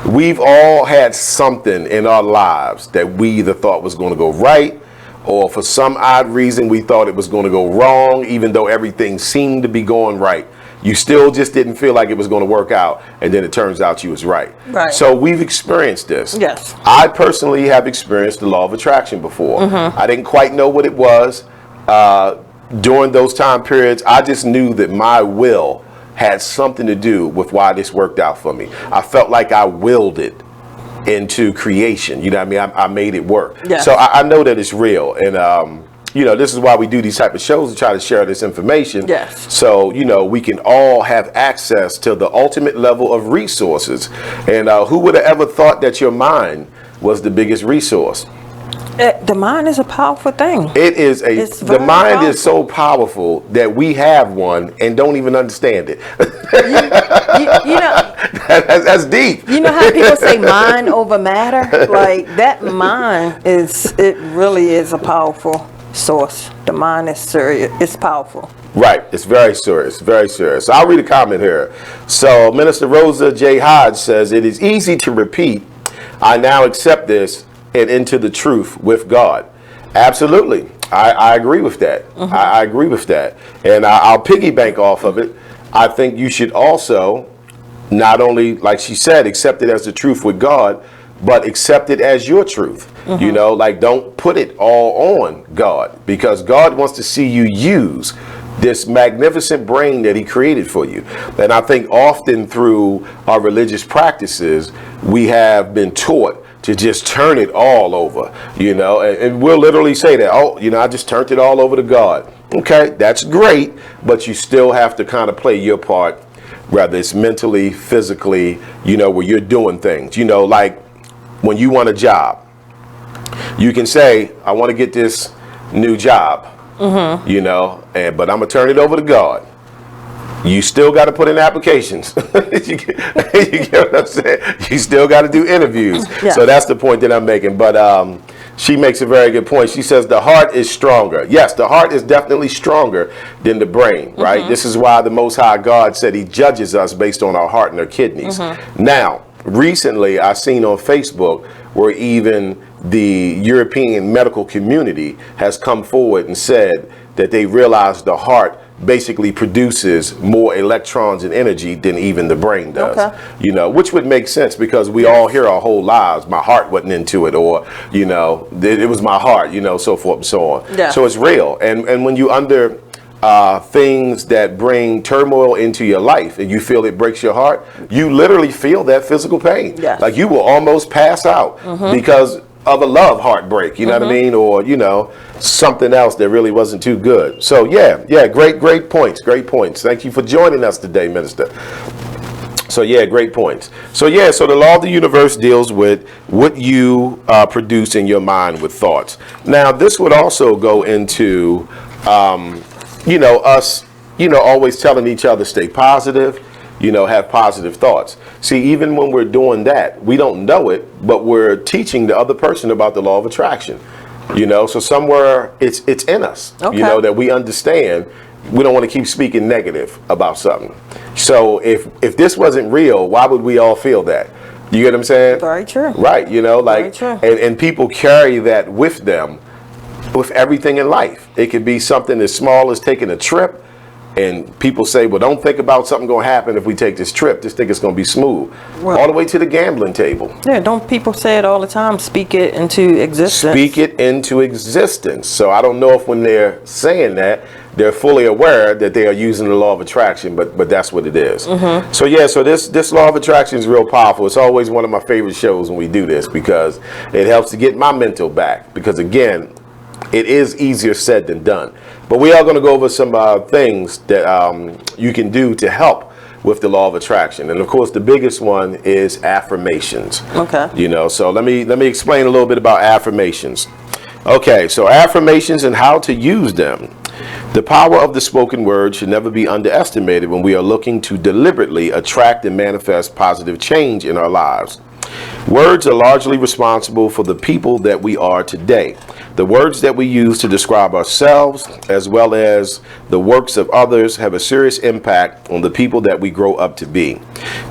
We've all had something in our lives that we either thought was going to go right, or for some odd reason we thought it was going to go wrong, even though everything seemed to be going right. You still just didn't feel like it was going to work out, and then it turns out you was right. Right. So we've experienced this. Yes. I personally have experienced the law of attraction before. I didn't quite know what it was. During those time periods, I just knew that my will had something to do with why this worked out for me. I felt like I willed it into creation. You know what I mean? I made it work. Yeah. So I know that it's real. And, you know, this is why we do these type of shows, to try to share this information. Yes. So, you know, we can all have access to the ultimate level of resources. And who would have ever thought that your mind was the biggest resource? The mind is a powerful thing. It is the mind is so powerful that we have one and don't even understand it. You know, that's deep. You know how people say mind over matter? Like, that mind it really is a powerful source. The mind is serious. It's powerful. Right. It's very serious. Very serious. So I'll read a comment here. So Minister Rosa J. Hodge says, it is easy to repeat, I now accept this and into the truth with God. Absolutely. I agree with that. I agree with that. And I'll piggyback off of it. I think you should also not only, like she said, accept it as the truth with God, but accept it as your truth. You know, like, don't put it all on God, because God wants to see you use this magnificent brain that he created for you. And I think often through our religious practices, we have been taught to just turn it all over, you know, and we'll literally say that, oh, you know, I just turned it all over to God. Okay, that's great, but you still have to kind of play your part, whether it's mentally, physically, you know, where you're doing things, you know, like when you want a job, you can say, I want to get this new job, you know, but I'm going to turn it over to God. You still got to put in applications. you get what I'm saying? You still got to do interviews. Yeah. So that's the point that I'm making. But she makes a very good point. She says the heart is stronger. Yes, the heart is definitely stronger than the brain, right? This is why the Most High God said he judges us based on our heart and our kidneys. Now, recently I seen on Facebook where even the European medical community has come forward and said that they realized the heart basically produces more electrons and energy than even the brain does. You know, which would make sense, because we all hear our whole lives, my heart wasn't into it, or, you know, it was my heart, you know, so forth and so on. So it's real. And when you under things that bring turmoil into your life and you feel it breaks your heart, you literally feel that physical pain. Like you will almost pass out because of a love heartbreak, you know what I mean? Or, you know, something else that really wasn't too good. So yeah, great points. Thank you for joining us today, Minister. So yeah, great points. So yeah, so the law of the universe deals with what you produce in your mind with thoughts. Now, this would also go into, you know, us, you know, always telling each other, stay positive, you know, have positive thoughts. See, even when we're doing that, we don't know it, but we're teaching the other person about the law of attraction. You know, so somewhere it's in us, you know, that we understand. We don't want to keep speaking negative about something. So if this wasn't real, why would we all feel that? You get what I'm saying? Very true. Right, you know, like, and people carry that with them with everything in life. It could be something as small as taking a trip. And people say, well, don't think about something going to happen if we take this trip. Just think it's going to be smooth. Well, all the way to the gambling table. Yeah, don't people say it all the time? Speak it into existence. Speak it into existence. So I don't know if when they're saying that, they're fully aware that they are using the law of attraction, but that's what it is. So yeah, so this law of attraction is real powerful. It's always one of my favorite shows when we do this, because it helps to get my mental back. Because again, it is easier said than done. But we are going to go over some things that you can do to help with the law of attraction. And of course, the biggest one is affirmations. You know, so let me explain a little bit about affirmations. Okay, so affirmations and how to use them. The power of the spoken word should never be underestimated when we are looking to deliberately attract and manifest positive change in our lives. Words are largely responsible for the people that we are today. The words that we use to describe ourselves, as well as the works of others, have a serious impact on the people that we grow up to be.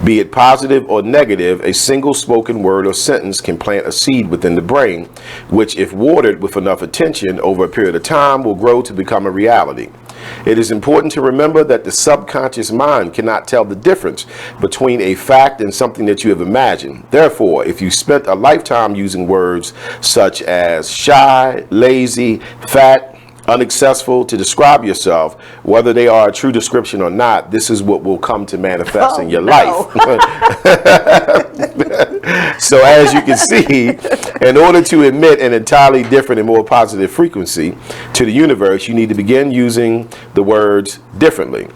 Be it positive or negative, a single spoken word or sentence can plant a seed within the brain, which, if watered with enough attention over a period of time, will grow to become a reality. It is important to remember that the subconscious mind cannot tell the difference between a fact and something that you have imagined. Therefore, if you spent a lifetime using words such as shy, lazy, fat, unsuccessful to describe yourself, whether they are a true description or not, this is what will come to manifest in your life. So as you can see, in order to emit an entirely different and more positive frequency to the universe, you need to begin using the words differently.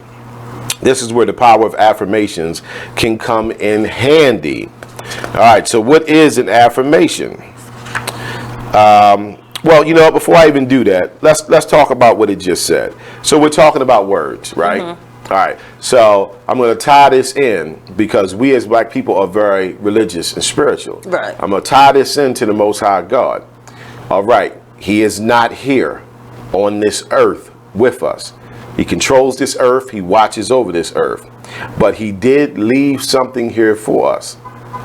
This is where the power of affirmations can come in handy. All right, so what is an affirmation? Well, you know, before I even do that, let's talk about what it just said. So we're talking about words, right? Mm-hmm. All right. So I'm going to tie this in because we as black people are very religious and spiritual. Right. I'm going to tie this into the Most High God. All right. He is not here on this earth with us. He controls this earth. He watches over this earth. But he did leave something here for us,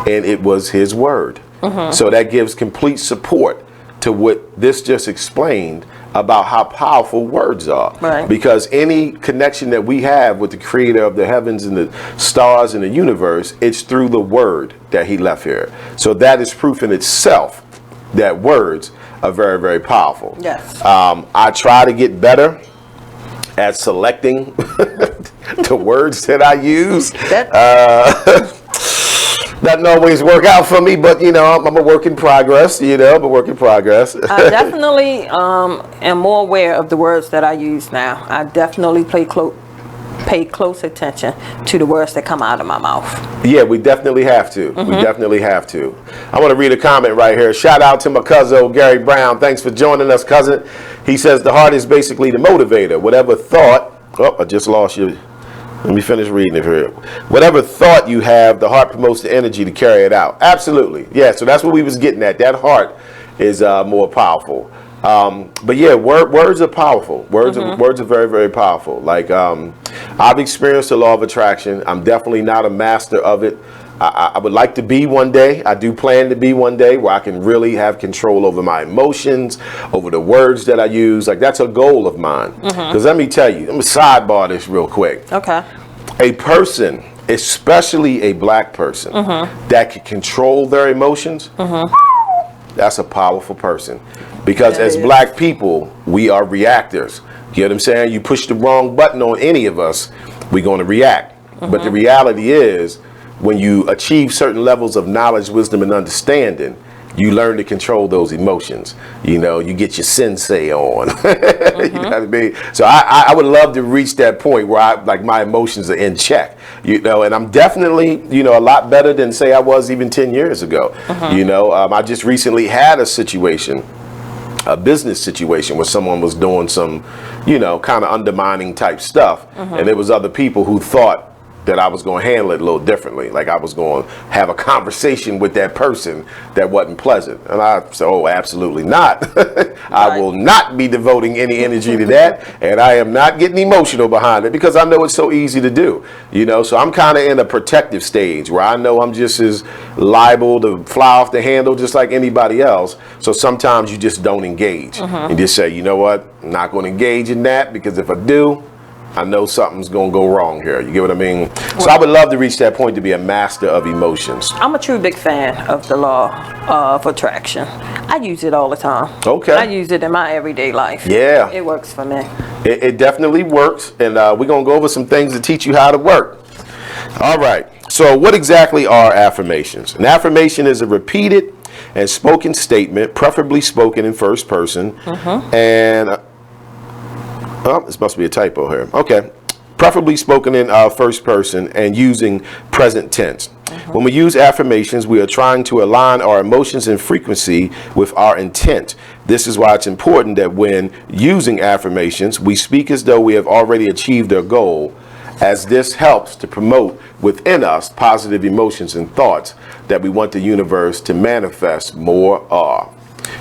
and it was his word. Mm-hmm. So that gives complete support to what this just explained about how powerful words are. Right. Because any connection that we have with the creator of the heavens and the stars and the universe, it's through the word that he left here. So that is proof in itself that words are very, very powerful. Yes. I try to get better at selecting the words that I use. Doesn't always work out for me, but you know, I'm a work in progress. I definitely am more aware of the words that I use now. I definitely pay close attention to the words that come out of my mouth. Yeah, we definitely have to. Mm-hmm. We definitely have to. I want to read a comment right here. Shout out to my cousin, Gary Brown. Thanks for joining us, cousin. He says the heart is basically the motivator. Whatever thought, I just lost you. Let me finish reading it here. Whatever thought you have, the heart promotes the energy to carry it out. Absolutely. Yeah, so that's what we was getting at. That heart is more powerful. But yeah, words are powerful. Words are very, very powerful. Like I've experienced the law of attraction. I'm definitely not a master of it. I would like to be one day. I do plan to be one day where I can really have control over my emotions, over the words that I use. Like that's a goal of mine. Because let me tell you, I'm gonna sidebar this real quick. Okay. A person, especially a black person, that can control their emotions, that's a powerful person. Because as black people, we are reactors. You know what I'm saying? You push the wrong button on any of us, we're going to react. But the reality is, when you achieve certain levels of knowledge, wisdom, and understanding, you learn to control those emotions. You know, you get your sensei on. You know what I mean? So I would love to reach that point where my emotions are in check. You know, and I'm definitely, you know, a lot better than say I was even 10 years ago. You know, I just recently had a business situation where someone was doing some, you know, kind of undermining type stuff. And there was other people who thought that I was going to handle it a little differently. Like I was going to have a conversation with that person that wasn't pleasant. And I said, oh, absolutely not. I will not be devoting any energy to that. And I am not getting emotional behind it because I know it's so easy to do. You know, so I'm kind of in a protective stage where I know I'm just as liable to fly off the handle just like anybody else. So sometimes you just don't engage. You just say, you know what, I'm not going to engage in that because if I do, I know something's going to go wrong here. You get what I mean? So I would love to reach that point to be a master of emotions. I'm a true big fan of the law of attraction. I use it all the time. Okay. I use it in my everyday life. Yeah. It works for me. It definitely works. And we're going to go over some things to teach you how to work. All right. So what exactly are affirmations? An affirmation is a repeated and spoken statement, preferably spoken in first person. And... oh, this must be a typo here. Okay. Preferably spoken in first person and using present tense. When we use affirmations, we are trying to align our emotions and frequency with our intent. This is why it's important that when using affirmations, we speak as though we have already achieved our goal, as this helps to promote within us positive emotions and thoughts that we want the universe to manifest more of.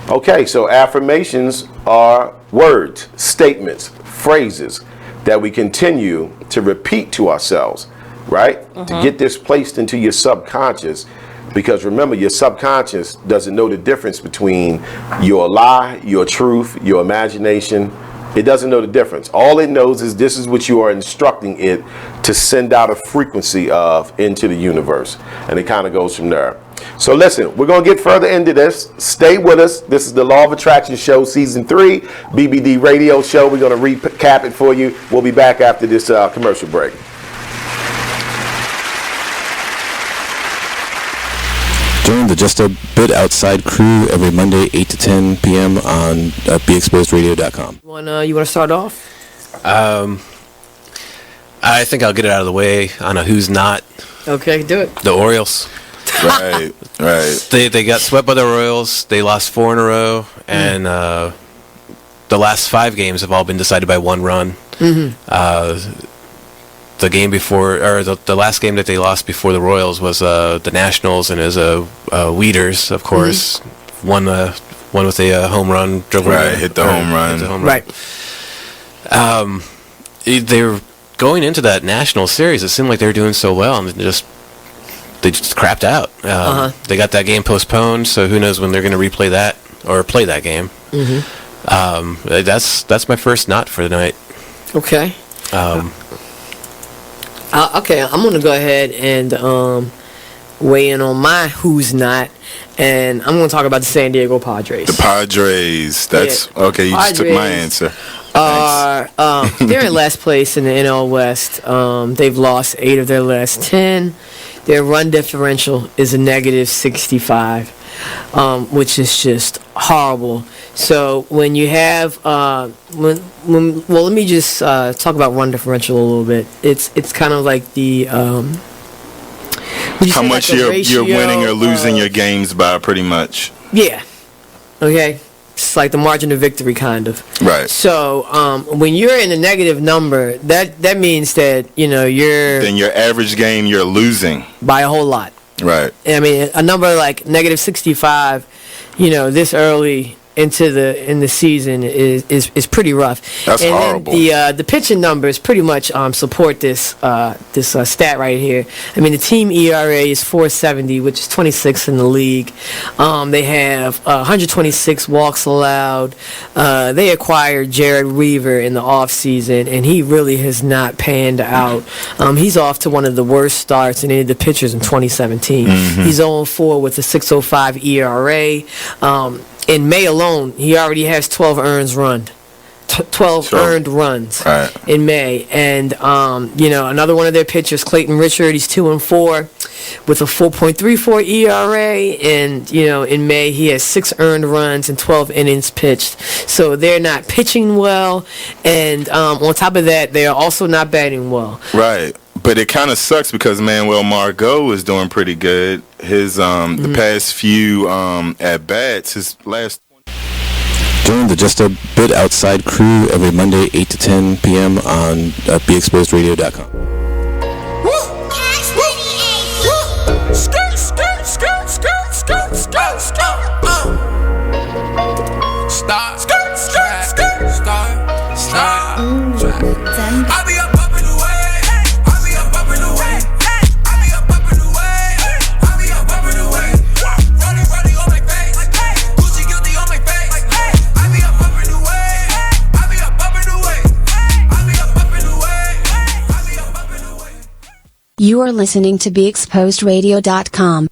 Okay, so affirmations are words, statements, phrases that we continue to repeat to ourselves, right? To get this placed into your subconscious, because remember, your subconscious doesn't know the difference between your lie, your truth, your imagination. It doesn't know the difference. All it knows is this is what you are instructing it to send out a frequency of into the universe. And it kind of goes from there. So listen, we're going to get further into this. Stay with us. This is the Law of Attraction Show, Season 3, BBD Radio Show. We're going to recap it for you. We'll be back after this commercial break. Join the Just a Bit Outside crew every Monday, 8 to 10 p.m. on BeExposedRadio.com. You want to start off? I think I'll get it out of the way on a who's not. Okay, do it. The Orioles. Right. They got swept by the Royals. They lost 4 in a row, and the last 5 games have all been decided by 1 run. Mm-hmm. The game before, or the last game that they lost before the Royals was the Nationals, and it was Weeders, of course, won with a home run. Hit the home run. Right. They were going into that National Series. It seemed like they were doing so well, and they just crapped out. They got that game postponed, so who knows when they're going to replay that or play that game. Mm-hmm. That's my first not for the night. Okay. Okay, I'm going to go ahead and weigh in on my who's not, and I'm going to talk about the San Diego Padres. The Padres. That's okay. You just took my answer. They're in last place in the NL West. They've lost 8 of their last 10. Their run differential is a negative 65, which is just horrible. So when you have well, let me just talk about run differential a little bit. It's kind of like the how much you're winning or losing your games by, pretty much. Yeah. Okay. It's like the margin of victory, kind of. Right. So when you're in a negative number, that means that you're. Then your average game you're losing by a whole lot. Right. I mean, a number like negative 65, this early into the season is pretty rough. That's horrible. The pitching numbers pretty much support this stat right here. I mean, the team ERA is 4.70, which is 26th in the league. They have 126 walks allowed. They acquired Jared Weaver in the offseason, and he really has not panned out. He's off to one of the worst starts in any of the pitchers in 2017. Mm-hmm. He's 0-4 with a 6.05 ERA. In May alone, he already has 12 earned runs in May. And, another one of their pitchers, Clayton Richard, he's 2-4 with a 4.34 ERA. And, in May, he has 6 earned runs and 12 innings pitched. So they're not pitching well. And on top of that, they are also not batting well. Right. But it kind of sucks because Manuel Margot is doing pretty good. His the past few at bats, his last. Join the Just a Bit Outside crew every Monday, 8 to 10 p.m. on BeExposedRadio.com. You are listening to BeExposedRadio.com.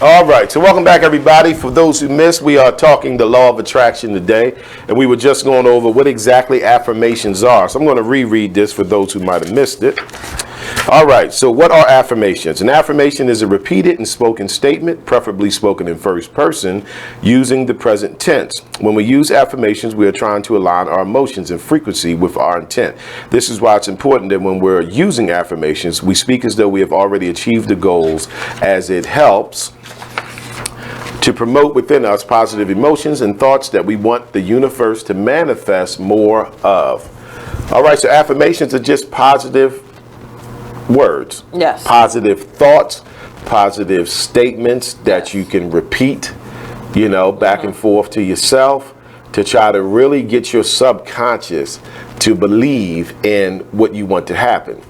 All right, so welcome back, everybody. For those who missed, we are talking the law of attraction today, and we were just going over what exactly affirmations are. So I'm going to reread this for those who might have missed it. All right, so what are affirmations? An affirmation is a repeated and spoken statement, preferably spoken in first person, using the present tense. When we use affirmations, we are trying to align our emotions and frequency with our intent. This is why it's important that when we're using affirmations, we speak as though we have already achieved the goals, as it helps to promote within us positive emotions and thoughts that we want the universe to manifest more of. All right, so affirmations are just positive words. Yes. Positive thoughts, positive statements that you can repeat, back and forth to yourself to try to really get your subconscious to believe in what you want to happen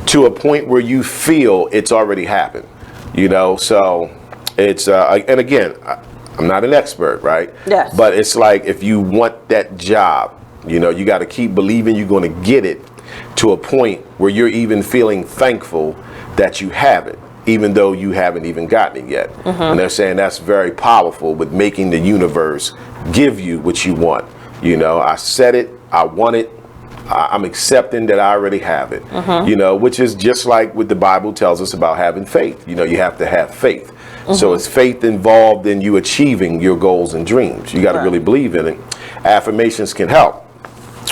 to a point where you feel it's already happened, so it's, and again, I'm not an expert, right? Yes. But it's like if you want that job, You know, you got to keep believing you're going to get it to a point where you're even feeling thankful that you have it, even though you haven't even gotten it yet. And they're saying that's very powerful with making the universe give you what you want. You know, I said it, I want it, I'm accepting that I already have it. You know, which is just like what the Bible tells us about having faith. You know, you have to have faith. So it's faith involved in you achieving your goals and dreams. You got to really believe in it. Affirmations can help.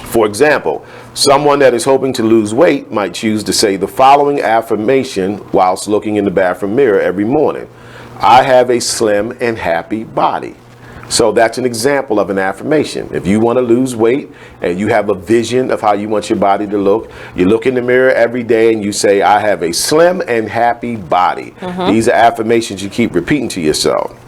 For example, someone that is hoping to lose weight might choose to say the following affirmation whilst looking in the bathroom mirror every morning. I have a slim and happy body. So that's an example of an affirmation. If you want to lose weight and you have a vision of how you want your body to look, you look in the mirror every day and you say, I have a slim and happy body. These are affirmations you keep repeating to yourself.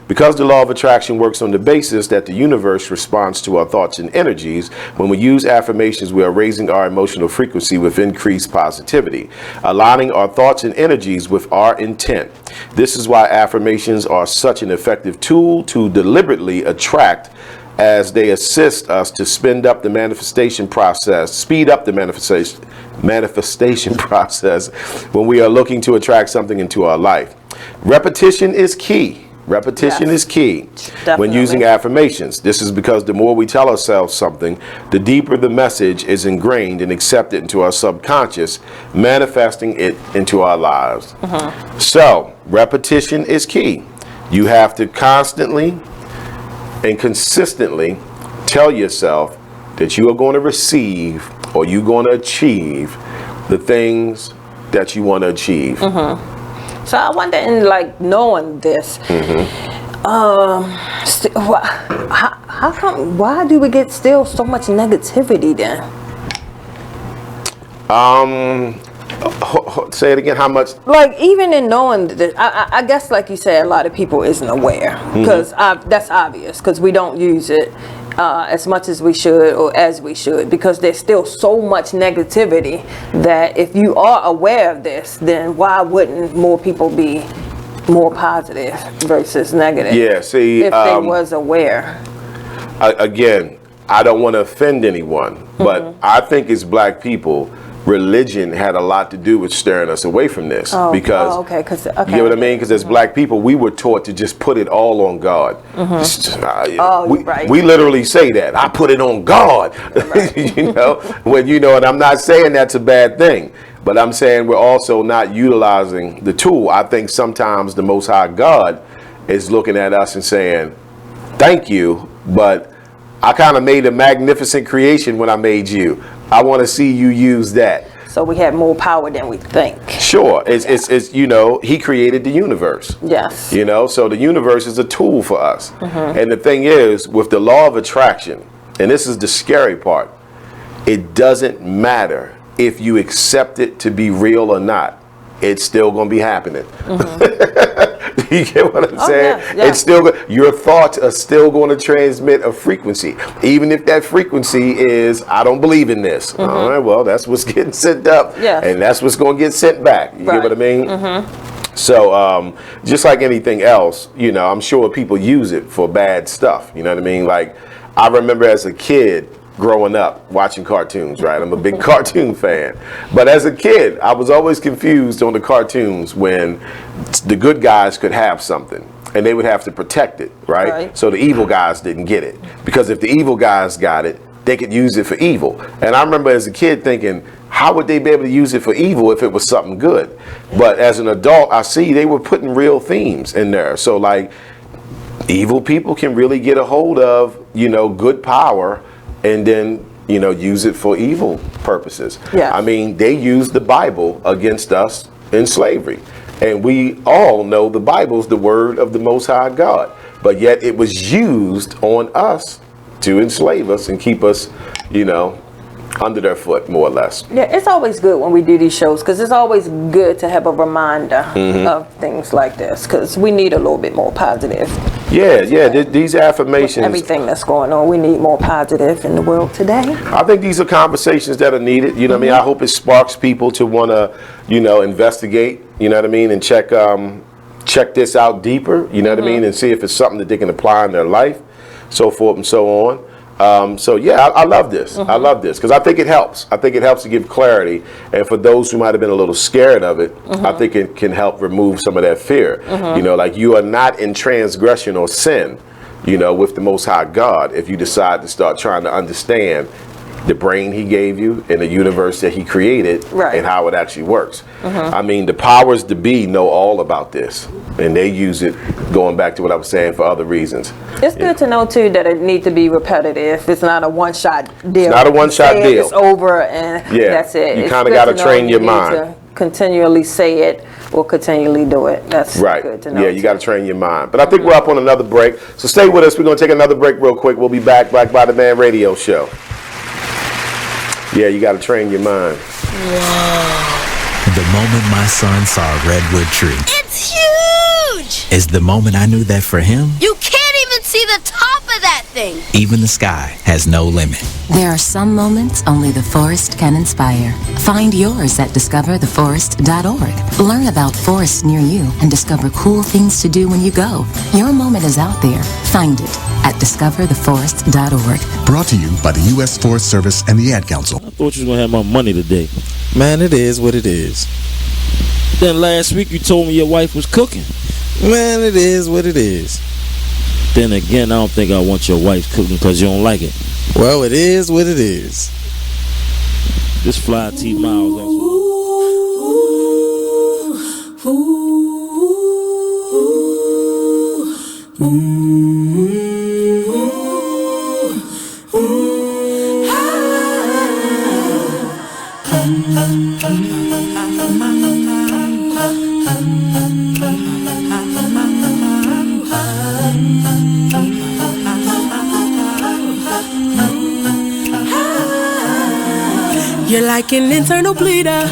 Because the law of attraction works on the basis that the universe responds to our thoughts and energies, when we use affirmations, we are raising our emotional frequency with increased positivity, aligning our thoughts and energies with our intent. This is why affirmations are such an effective tool to deliberately attract, as they assist us to speed up the manifestation process when we are looking to attract something into our life. Repetition is key. Repetition is key when using affirmations. This is because the more we tell ourselves something, the deeper the message is ingrained and accepted into our subconscious, manifesting it into our lives. So, repetition is key. You have to constantly and consistently tell yourself that you are going to receive or you're going to achieve the things that you want to achieve. So I wonder, in like knowing this, how come? Why do we get still so much negativity then? Say it again. How much? Like even in knowing that, I guess like you said, a lot of people isn't aware because that's obvious because we don't use it as much as we should or as we should, because there's still so much negativity that if you are aware of this, then why wouldn't more people be more positive versus negative? Yeah, see, if they was aware. Again, I don't want to offend anyone, but I think as black people, religion had a lot to do with steering us away from this. Because you know what I mean? Because as black people, we were taught to just put it all on God. We literally say that. I put it on God. You know, and I'm not saying that's a bad thing, but I'm saying we're also not utilizing the tool. I think sometimes the Most High God is looking at us and saying, thank you, but I kind of made a magnificent creation when I made you. I want to see you use that. So we have more power than we think. Sure. It's you know, he created the universe. Yes. You know, so the universe is a tool for us. And the thing is, with the law of attraction, and this is the scary part, it doesn't matter if you accept it to be real or not. It's still going to be happening. You get what I'm saying? It's still your thoughts are still going to transmit a frequency, even if that frequency is I don't believe in this. All right, well that's what's getting sent up, and that's what's going to get sent back. You get what I mean? So just like anything else, you know, I'm sure people use it for bad stuff. You know what I mean? Like I remember as a kid, growing up watching cartoons, right? I'm a big cartoon fan. But as a kid, I was always confused on the cartoons when the good guys could have something and they would have to protect it, right? So the evil guys didn't get it. Because if the evil guys got it, they could use it for evil. And I remember as a kid thinking, how would they be able to use it for evil if it was something good? But as an adult, I see they were putting real themes in there. So like evil people can really get a hold of, you know, good power and then, you know, use it for evil purposes. I mean, they used the Bible against us in slavery. And we all know the Bible's the word of the Most High God. But yet it was used on us to enslave us and keep us, you know, under their foot, more or less. Yeah, it's always good when we do these shows because it's always good to have a reminder of things like this because we need a little bit more positive. These affirmations. With everything that's going on, we need more positive in the world today. I think these are conversations that are needed. You know what I mean? I hope it sparks people to want to, you know, investigate, you know what I mean, and check this out deeper, you know what I mean, and see if it's something that they can apply in their life, so forth and so on. So yeah, I love this. I love this because I think it helps. I think it helps to give clarity, and for those who might have been a little scared of it, I think it can help remove some of that fear. You know, like you are not in transgression or sin, you know, with the Most High God if you decide to start trying to understand the brain he gave you and the universe that he created and how it actually works. I mean, the powers to be know all about this, and they use it, going back to what I was saying, for other reasons. It's good to know, too, that it needs to be repetitive. It's not a one-shot deal. It's not a one-shot deal. It's over, and that's it. You kind of got to train your mind. To continually say it or continually do it. That's good to know. Yeah, you got to train your mind. But I think we're up on another break, so stay with us. We're going to take another break real quick. We'll be back by the Man Radio Show. Yeah, you got to train your mind. The moment my son saw a redwood tree. It's huge! Is the moment I knew that for him, You can't even see the top of that thing. even the sky has no limit. There are some moments only the forest can inspire. Find yours at discovertheforest.org. Learn about forests near you and discover cool things to do when you go. Your moment is out there. Find it at discovertheforest.org. Brought to you by the U.S. Forest Service and the Ad Council. I thought you was going to have my money today. Man, it is what it is. Then last week you told me your wife was cooking. Man, it is what it is. Then again, I don't think I want your wife cooking because you don't like it. Well, it is what it is. This Fly T Miles on. You're like an internal bleeder.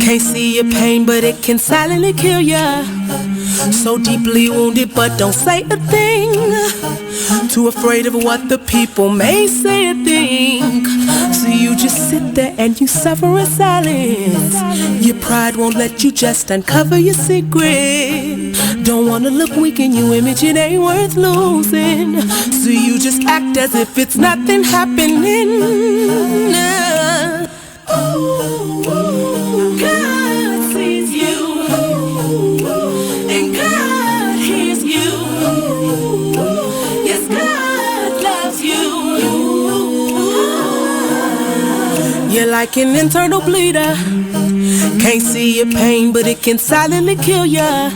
Can't see your pain, but it can silently kill ya. So deeply wounded, but don't say a thing. Too afraid of what the people may say or think. So you just sit there and you suffer in silence. Your pride won't let you just uncover your secret. Don't wanna look weak in your image, it ain't worth losing. So you just act as if it's nothing happening. God sees you, and God hears you. Yes, God loves you. You're like an internal bleeder. Can't see your pain, but it can silently kill ya.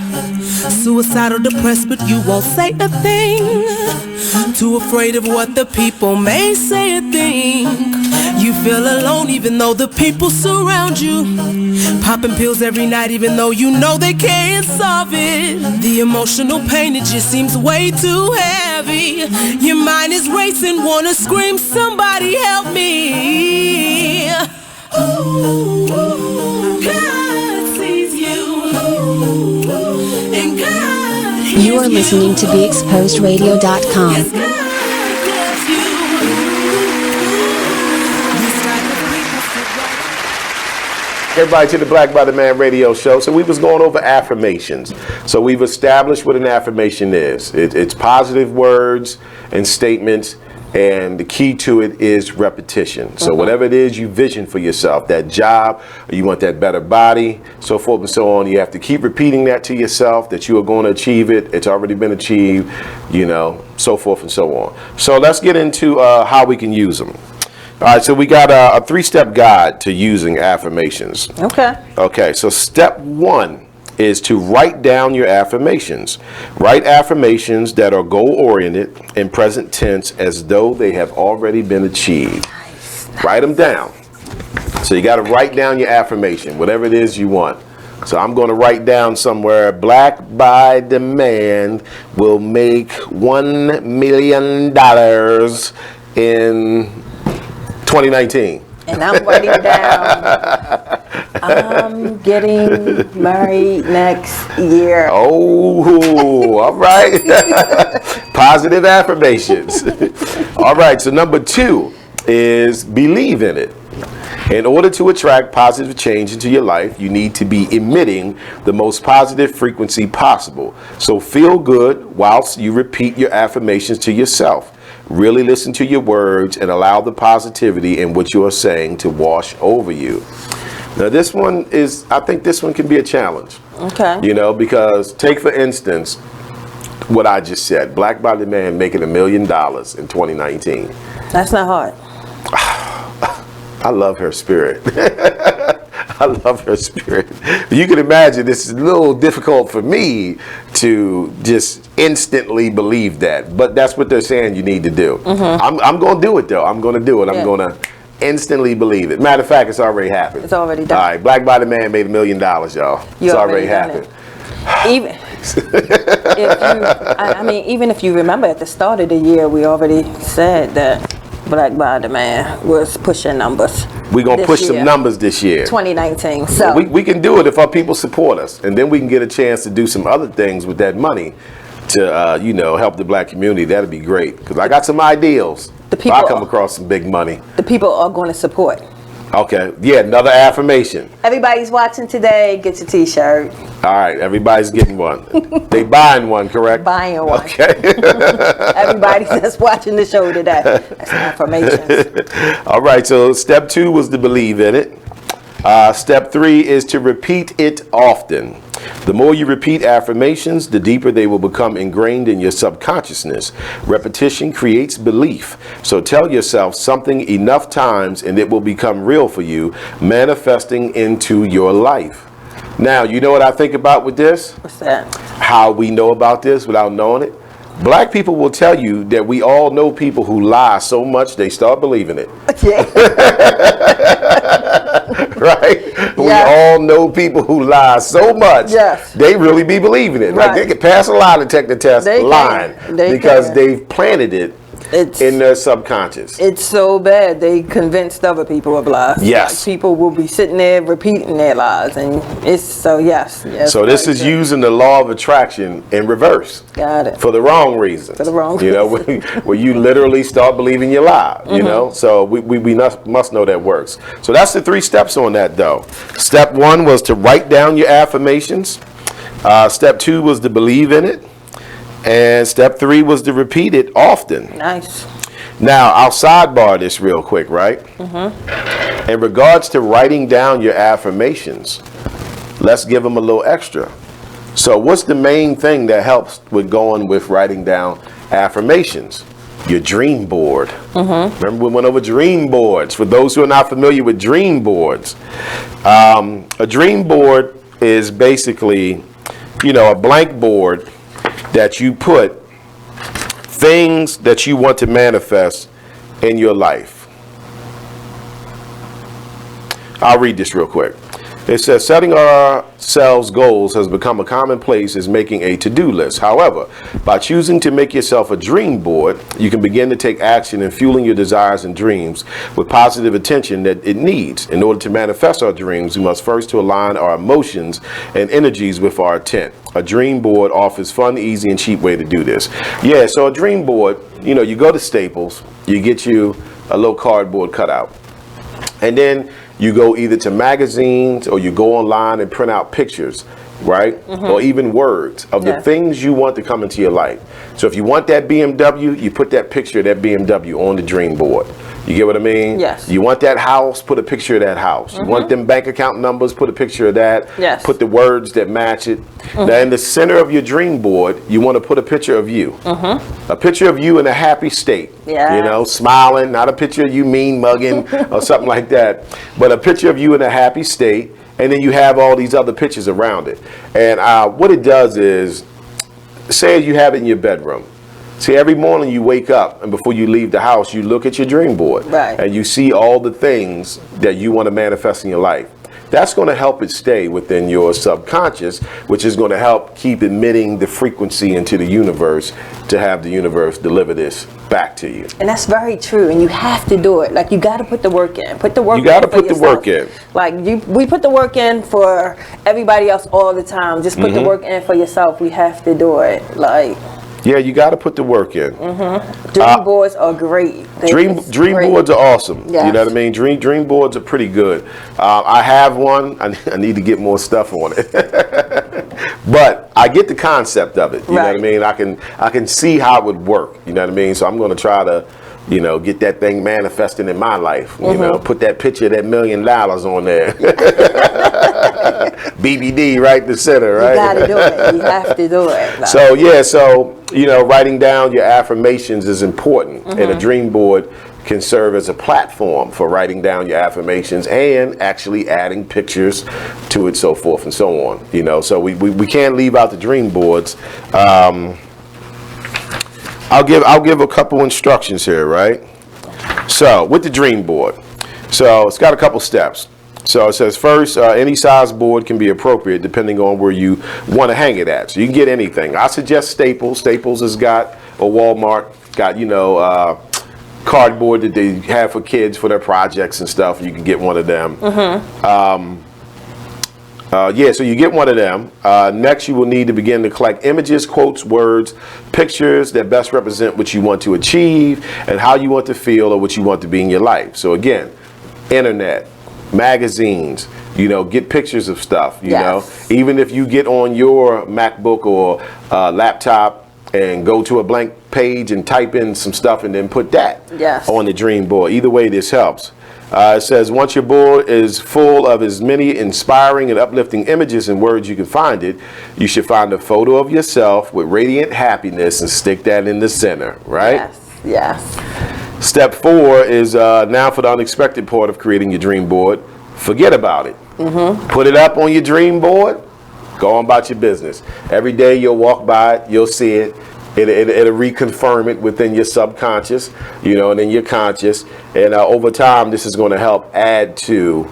Suicidal, depressed, but you won't say a thing. Too afraid of what the people may say or think. You feel alone even though the people surround you. Popping pills every night even though you know they can't solve it. The emotional pain, it just seems way too heavy. Your mind is racing, wanna scream, somebody help me. God sees you, and God hears You are listening to BeExposedRadio.com. Everybody to the Black by the Man Radio Show. So we was going over affirmations. So we've established what an affirmation is. It's positive words and statements, and the key to it is repetition. So whatever it is you vision for yourself, that job, or you want that better body, so forth and so on, you have to keep repeating that to yourself, that you are going to achieve it. It's already been achieved, you know, so forth and so on. So let's get into how we can use them. All right, so we got a 3-step guide to using affirmations. Okay, so step 1 is to write down your affirmations. Write affirmations that are goal-oriented in present tense as though they have already been achieved. Write them down. So you got to write down your affirmation, whatever it is you want. So I'm going to write down somewhere, Black by Demand will make $1 million in 2019. And I'm writing down, I'm getting married next year. Oh, all right. Positive affirmations. All right, so number 2 is believe in it. In order to attract positive change into your life, you need to be emitting the most positive frequency possible. So feel good whilst you repeat your affirmations to yourself. Really listen to your words and allow the positivity in what you are saying to wash over you. Now this one is, I think this one can be a challenge. Okay. You know, because take for instance what I just said, black body man making $1 million in 2019. That's not hard. I love her spirit. I love her spirit. You can imagine this is a little difficult for me to just instantly believe that, but that's what they're saying you need to do. I'm going to do it though. I'm going to do it. I'm going to instantly believe it. Matter of fact, it's already happened. It's already done. All right, black body man made $1 million, y'all. It's already happened. Even even if you remember at the start of the year, we already said that Black Body Man was pushing numbers. We're going to push some numbers this year. 2019. So we can do it if our people support us. And then we can get a chance to do some other things with that money to, you know, help the black community. That'd be great. Because I got some ideals. If I come across some big money. The people are going to support. Okay. Yeah, another affirmation. Everybody's watching today. Get your t-shirt. All right. Everybody's getting one. They buying one, correct? Buying one. Okay. Everybody that's watching the show today. That's affirmations. All right. So step 2 was to believe in it. Step 3 is to repeat it often. The more you repeat affirmations, the deeper they will become ingrained in your subconsciousness. Repetition creates belief. So tell yourself something enough times and it will become real for you, manifesting into your life. Now, you know what I think about with this? What's that? How we know about this without knowing it? Black people will tell you that we all know people who lie so much they start believing it. Yeah. Right? Yes. We all know people who lie so much they really be believing it. Right. Like they can pass a lie detector test lying because they've planted it in their subconscious. It's so bad they convinced other people of lies. Yes. Like people will be sitting there repeating their lies, and it's so yes. So this is using the law of attraction in reverse. Got it. For the wrong reasons. For the wrong reasons. You know, where you literally start believing your lie. You know, so we must know that works. So that's the 3 steps on that though. Step 1 was to write down your affirmations. Step 2 was to believe in it. And step 3 was to repeat it often. Nice. Now, I'll sidebar this real quick, right? In regards to writing down your affirmations, let's give them a little extra. So what's the main thing that helps with going with writing down affirmations? Your dream board. Remember we went over dream boards. For those who are not familiar with dream boards, a dream board is basically, you know, a blank board that you put things that you want to manifest in your life. I'll read this real quick. It says, setting ourselves goals has become a commonplace as making a to-do list. However, by choosing to make yourself a dream board, you can begin to take action in fueling your desires and dreams with positive attention that it needs. In order to manifest our dreams, we must first to align our emotions and energies with our intent. A dream board offers fun, easy, and cheap way to do this. Yeah, so a dream board, you know, you go to Staples, you get you a little cardboard cutout. And then you go either to magazines or you go online and print out pictures, right? Or even words of the things you want to come into your life. So if you want that BMW, you put that picture of that BMW on the dream board. You get what I mean? Yes. You want that house, put a picture of that house. You want them bank account numbers, put a picture of that. Yes. Put the words that match it. Now in the center of your dream board, you want to put a picture of you. A picture of you in a happy state. Yeah. You know, smiling, not a picture of you mean mugging or something like that, but a picture of you in a happy state. And then you have all these other pictures around it. And what it does is, say you have it in your bedroom. See, every morning you wake up and before you leave the house, you look at your dream board. Right. And you see all the things that you want to manifest in your life. That's going to help it stay within your subconscious, which is going to help keep emitting the frequency into the universe to have the universe deliver this back to you. And that's very true. And you have to do it. Like, you got to put the work in. Put the work in. You got to put the work in. Like, we put the work in for everybody else all the time. Just put the work in for yourself. We have to do it. Like, yeah, you got to put the work in. Dream boards are great. Dream boards are awesome. Yes. You know what I mean? Dream boards are pretty good. I have one. I need to get more stuff on it. But I get the concept of it. You know what I mean? I can see how it would work. You know what I mean? So I'm going to try to, you know, get that thing manifesting in my life. You know, put that picture of that $1 million on there. BBD right in the center, right? You gotta do it. You have to do it. So yeah, so you know, writing down your affirmations is important, and a dream board can serve as a platform for writing down your affirmations and actually adding pictures to it, so forth and so on. You know, so we can't leave out the dream boards. I'll give a couple instructions here, right? So with the dream board, so it's got a couple steps. So it says first, any size board can be appropriate depending on where you want to hang it at. So you can get anything. I suggest Staples. Staples has got, or Walmart got, you know, cardboard that they have for kids for their projects and stuff. You can get one of them. Yeah, so you get one of them. Next, you will need to begin to collect images, quotes, words, pictures that best represent what you want to achieve and how you want to feel or what you want to be in your life. So again, internet, magazines, you know, get pictures of stuff, you know. Even if you get on your MacBook or laptop and go to a blank page and type in some stuff and then put that on the dream board. Either way, this helps. It says once your board is full of as many inspiring and uplifting images and words you can find it, you should find a photo of yourself with radiant happiness and stick that in the center, right? Yes. Step 4 is now for the unexpected part of creating your dream board. Forget about it. Put it up on your dream board. Go on about your business. Every day you'll walk by it, you'll see it. It'll reconfirm it within your subconscious, you know, and then your conscious. And over time, this is going to help add to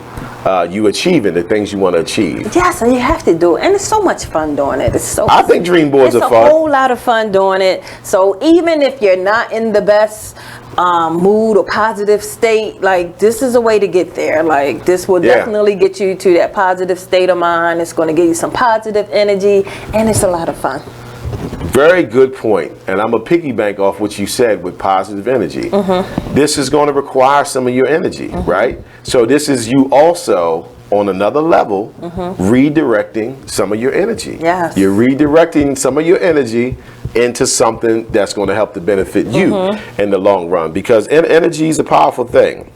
you achieving the things you want to achieve. Yes, and you have to do it. And it's so much fun doing it. I think dream boards are fun. It's a whole lot of fun doing it. So even if you're not in the best mood or positive state, like this is a way to get there. Like this will definitely get you to that positive state of mind. It's going to give you some positive energy, and it's a lot of fun. Very good point. And I'm going to piggyback off what you said with positive energy. This is going to require some of your energy, right? So this is you also on another level redirecting some of your energy. You're redirecting some of your energy into something that's going to help to benefit you in the long run, because energy is a powerful thing.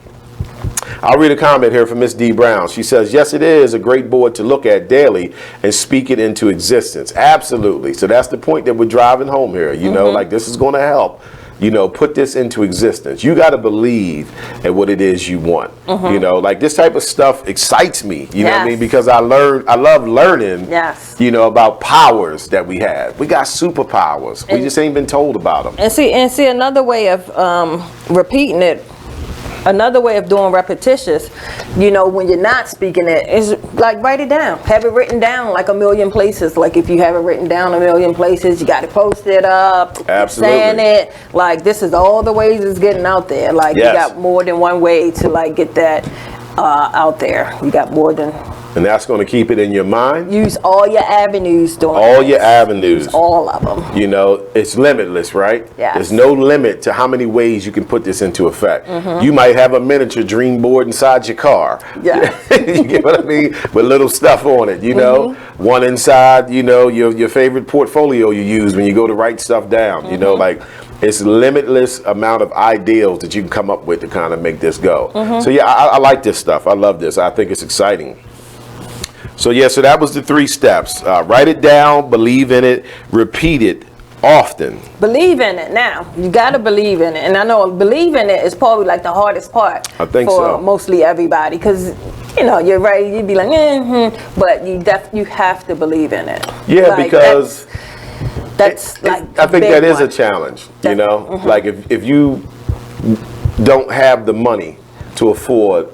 I'll read a comment here from Miss D. Brown. She says, yes, it is a great board to look at daily and speak it into existence. Absolutely. So that's the point that we're driving home here. You know, like this is going to help, you know, put this into existence. You got to believe in what it is you want. You know, like this type of stuff excites me. You know what I mean? Because I love learning, you know, about powers that we have. We got superpowers. We just ain't been told about them. And see another way of repeating it. Another way of doing repetitious, you know, when you're not speaking it, is like write it down. Have it written down like a million places. Like if you have it written down a million places, you got to post it up. Saying it. Like this is all the ways it's getting out there. Like you got more than one way to like get that out there. You got more than. And that's going to keep it in your mind. Use all your avenues doing all your avenues. Use all of them. You know, it's limitless, right? There's no limit to how many ways you can put this into effect. You might have a miniature dream board inside your car. You get what I mean? With little stuff on it, you know. One inside, you know, your favorite portfolio you use when you go to write stuff down. You know, like it's limitless amount of ideals that you can come up with to kind of make this go. So yeah, I like this stuff. I love this. I think it's exciting. So yeah, so that was the 3 steps. Write it down, believe in it, repeat it often. Believe in it now. You got to believe in it. And I know believe in it is probably like the hardest part for mostly everybody. Because, you know, you're right. You'd be like, but you have to believe in it. Yeah, like, because that's like I think that is a challenge, you know. Like if you don't have the money to afford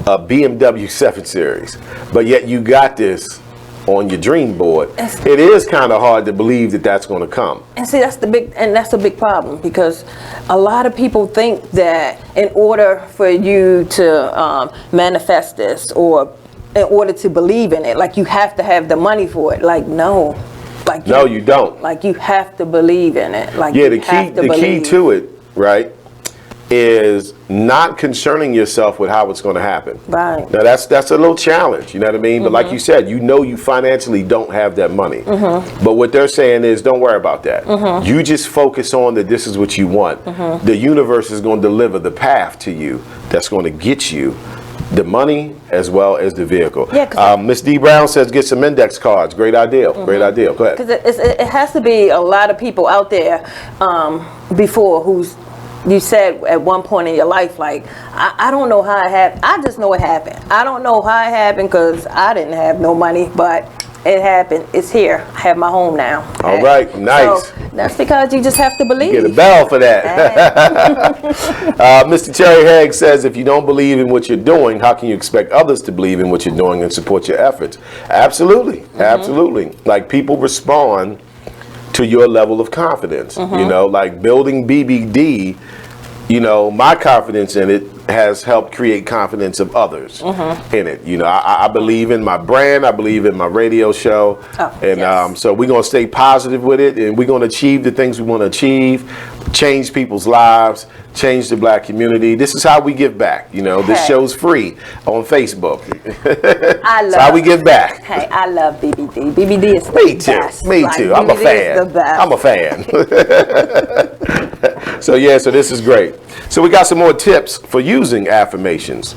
a BMW 7 Series, but yet you got this on your dream board, it is kind of hard to believe that that's going to come. And see, that's a big problem, because a lot of people think that in order for you to manifest this, or in order to believe in it, like you have to have the money for it. Like no, like no, you don't. Like you have to believe in it. Like yeah, the key to it, right, is not concerning yourself with how it's going to happen. Right. Now that's a little challenge, you know what I mean? But like you said, you financially don't have that money. But what they're saying is, don't worry about that. You just focus on that this is what you want. The universe is going to deliver the path to you that's going to get you the money as well as the vehicle. Yeah, Miss D. Brown says get some index cards. Great idea. Great idea. Go ahead. Because it has to be a lot of people out there before who's, you said at one point in your life, like, I don't know how it happened. I just know it happened. I don't know how it happened because I didn't have no money, but it happened. It's here. I have my home now. All right. Nice. So that's because you just have to believe. Get a bell for that. Mr. Terry Haig says, if you don't believe in what you're doing, how can you expect others to believe in what you're doing and support your efforts? Absolutely. Absolutely. Like, people respond to your level of confidence. You know, like building BBD, you know, my confidence in it has helped create confidence of others in it. You know, I believe in my brand. I believe in my radio show. So we're going to stay positive with it, and we're going to achieve the things we want to achieve, change people's lives, change the black community. This is how we give back. You know, this show's free on Facebook. That's how we give back. Hey, I love BBD. BBD is Me too. Me too. I'm a fan. I'm a fan. So this is great. So we got some more tips for using affirmations.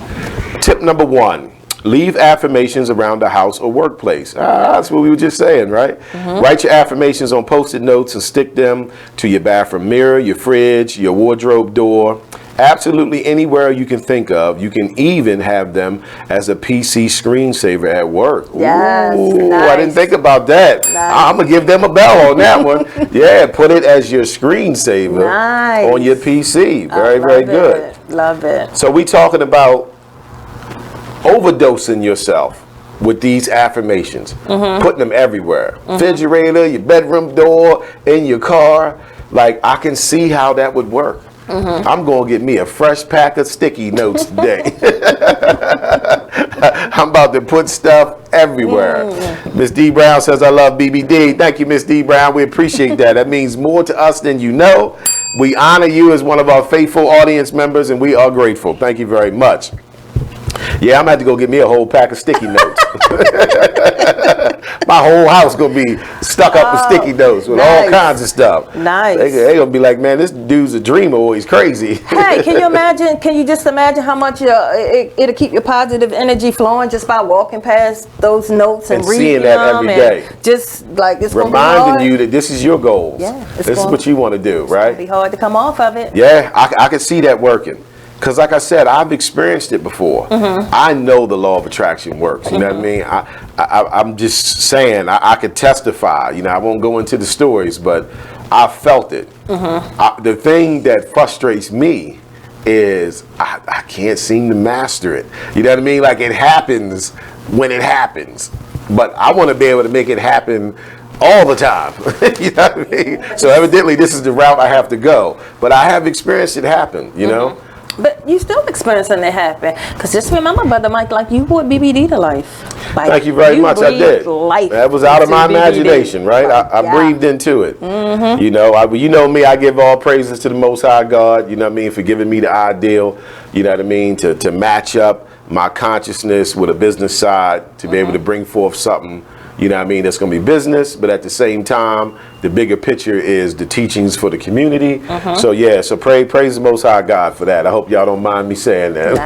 Tip number 1, leave affirmations around the house or workplace. That's what we were just saying, right? Write your affirmations on Post-it notes and stick them to your bathroom mirror, your fridge, your wardrobe door. Absolutely anywhere you can think of. You can even have them as a PC screensaver at work. Yes, Ooh, nice. I didn't think about that. I'm going to give them a bell on that one. Yeah, put it as your screensaver on your PC. Very, very good. Love it. So we talking about overdosing yourself with these affirmations. Putting them everywhere. Refrigerator, your bedroom door, in your car. Like, I can see how that would work. I'm going to get me a fresh pack of sticky notes today. I'm about to put stuff everywhere. Miss D. Brown says, I love BBD. Thank you, Miss D. Brown. We appreciate that. That means more to us than you know. We honor you as one of our faithful audience members, and we are grateful. Thank you very much. Yeah, I'm going to have to go get me a whole pack of sticky notes. My whole house going to be stuck up with sticky notes with all kinds of stuff. Nice. They going to be like, man, this dude's a dreamer or he's crazy. Hey, can you just imagine how much it'll keep your positive energy flowing just by walking past those notes and reading seeing that them every day. Just like it's reminding you that this is your goals. Yeah, this is what you want to do, right? It'll be hard to come off of it. Yeah, I can see that working. Because like I said, I've experienced it before. I know the law of attraction works. You know what I mean? I'm just saying, I could testify. You know, I won't go into the stories, but I felt it. The thing that frustrates me is I can't seem to master it. You know what I mean? Like, it happens when it happens. But I want to be able to make it happen all the time. You know what I mean? So evidently this is the route I have to go. But I have experienced it happen, you know? But you still experiencing it happen. Because just remember, Brother Mike, like, you brought BBD to life. Like, thank you very much. I did. That was out of my imagination, right? I breathed into it. You know, you know me, I give all praises to the Most High God, you know what I mean, for giving me the ideal, you know what I mean, to match up my consciousness with a business side, to be able to bring forth something, you know what I mean, that's going to be business, but at the same time, the bigger picture is the teachings for the community. So yeah, so praise the Most High God for that. I hope y'all don't mind me saying that.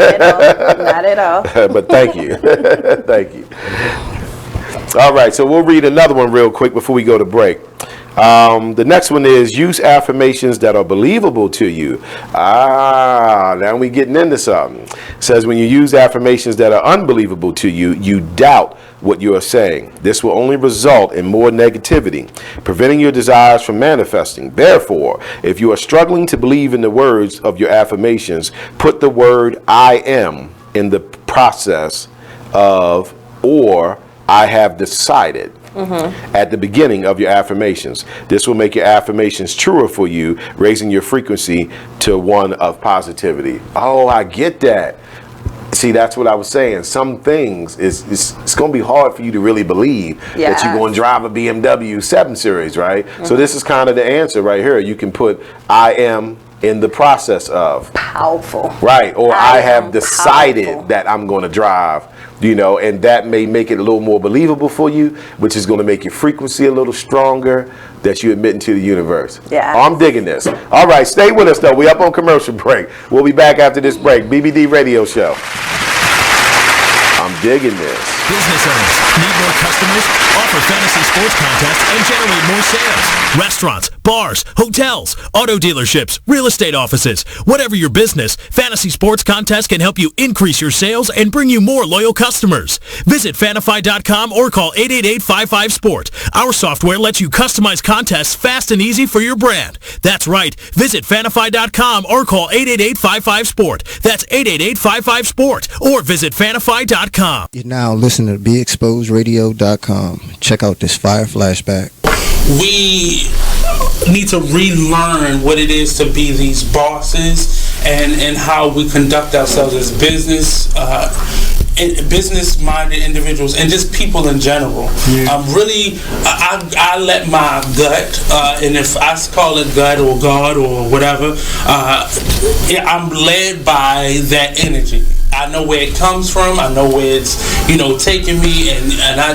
Not at all. But thank you. Thank you. All right, so we'll read another one real quick before we go to break. The next one is use affirmations that are believable to you. Now we getting into something. It says when you use affirmations that are unbelievable to you, you doubt what you are saying. This will only result in more negativity, preventing your desires from manifesting. Therefore, if you are struggling to believe in the words of your affirmations, put the word I am in the process of or I have decided at the beginning of your affirmations. This will make your affirmations truer for you, raising your frequency to one of positivity. Oh, I get that. See, that's what I was saying. Some things, it's going to be hard for you to really believe that you're going to drive a BMW 7 Series, right? So this is kind of the answer right here. You can put I am in the process of. Powerful. Right. Or I have am decided powerful. that I'm going to drive, you know, and that may make it a little more believable for you, which is going to make your frequency a little stronger that you admit into the universe. Yeah. I'm digging this. All right, stay with us though. We up on commercial break. We'll be back after this break. BBD Radio Show. I'm digging this. Business owners need more customers? Offer fantasy sports contests and generate more sales. Restaurants, bars, hotels, auto dealerships, real estate offices. Whatever your business, fantasy sports contests can help you increase your sales and bring you more loyal customers. Visit fanify.com or call 888-55-SPORT. Our software lets you customize contests fast and easy for your brand. That's right. Visit fanify.com or call 888-55-SPORT. That's 888-55-SPORT or visit fanify.com. You're now listening to BeExposedRadio.com. Check out this fire flashback. We need to relearn what it is to be these bosses and how we conduct ourselves as business-minded individuals and just people in general. I let my gut, and if I call it gut or God or whatever, I'm led by that energy. I know where it comes from. I know where it's, taking me, and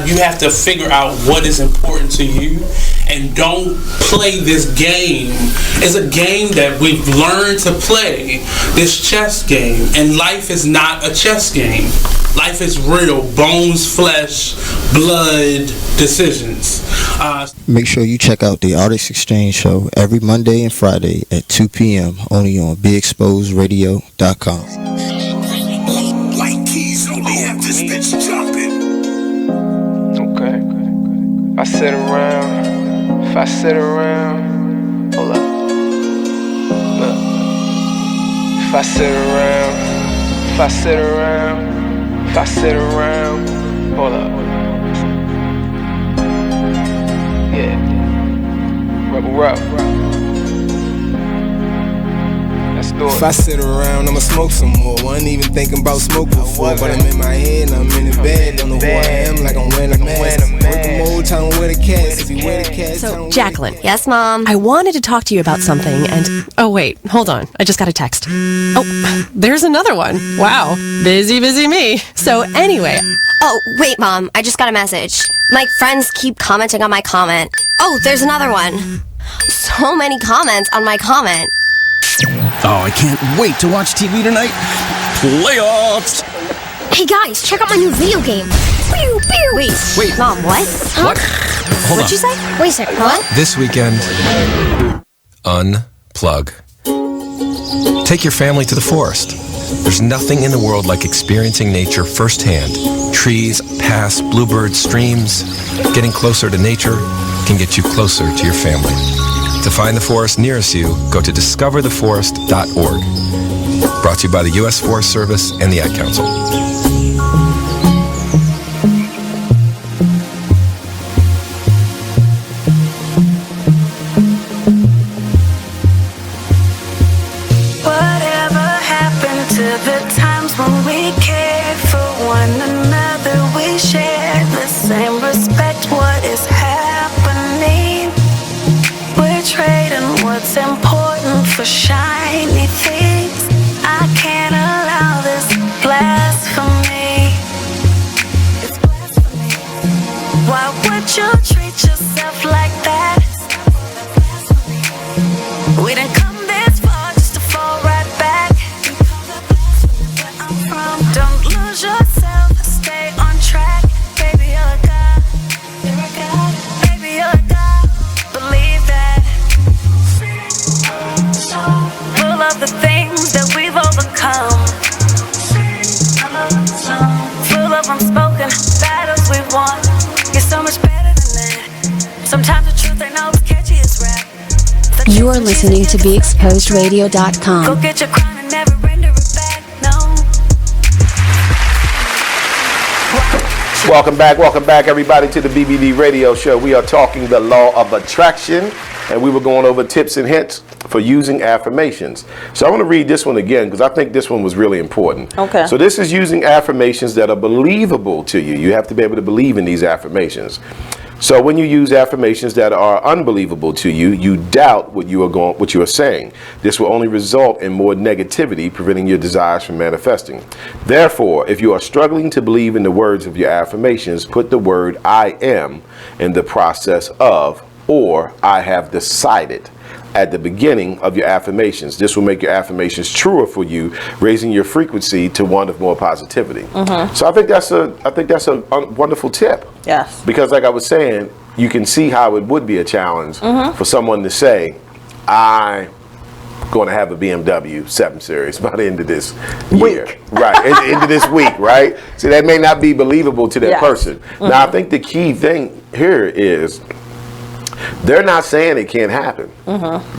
you have to figure out what is important to you, and don't play this game. It's a game that we've learned to play, this chess game, and life is not a chess game. Life is real, bones, flesh, blood, decisions. Make sure you check out the Artist Exchange Show every Monday and Friday at 2 p.m. only on BeExposedRadio.com. This bitch jumping. Okay. If I sit around, hold up. Look. If I sit around, hold up. Yeah. Rebel up. If I sit around, I'ma smoke some more. Wasn't even thinking about smoke before, but I'm in my head, I'm in the bed. Don't know who I am, like I'm wearing a mask. Working more time with a cast. If you wear the cast, so, Jacqueline. Yes, Mom? I wanted to talk to you about something, and... Oh, wait. Hold on. I just got a text. Oh, there's another one. Wow. Busy me. So, anyway... Oh, wait, Mom. I just got a message. My friends keep commenting on my comment. Oh, there's another one. So many comments on my comment. Oh, I can't wait to watch TV tonight. Playoffs! Hey guys, check out my new video game. Pew, pew. Wait, Mom, what? What? Hold What'd you say? Wait a second, what? This weekend, unplug. Take your family to the forest. There's nothing in the world like experiencing nature firsthand. Trees, paths, bluebirds, streams. Getting closer to nature can get you closer to your family. To find the forest nearest you, go to discovertheforest.org. Brought to you by the U.S. Forest Service and the Ad Council. Whatever happened to the times when we cared for one another? We shared the same respect. What is happening? We're trading what's important for shiny things. I can't allow this blasphemy. It's blasphemy. Why would you treat yourself like that? We didn't come this far just to fall right back. Don't lose yourself, stay on track. Baby, you're a god. You're a god. Baby, you're a god. Believe that. Full of the things that we've overcome. Full of unspoken battles we've won. You're so much better than that. Sometimes the truth ain't always catchy as rap. You are listening to BeExposedRadio.com. Go get your crown and never render it back. No. Welcome back, everybody, to the BBD Radio Show. We are talking the law of attraction, and we were going over tips and hints for using affirmations. So I want to read this one again because I think this one was really important. Okay. So this is using affirmations that are believable to you. You have to be able to believe in these affirmations. So when you use affirmations that are unbelievable to you, you doubt what you are saying. This will only result in more negativity, preventing your desires from manifesting. Therefore, if you are struggling to believe in the words of your affirmations, put the word I am in the process of, or I have decided at the beginning of your affirmations. This will make your affirmations truer for you, raising your frequency to one of more positivity. So I think that's a wonderful tip. Yes. Because like I was saying, you can see how it would be a challenge for someone to say, I'm going to have a BMW 7 Series by the end of this year. Right, end of this week, right? So that may not be believable to that person. Now, I think the key thing here is they're not saying it can't happen.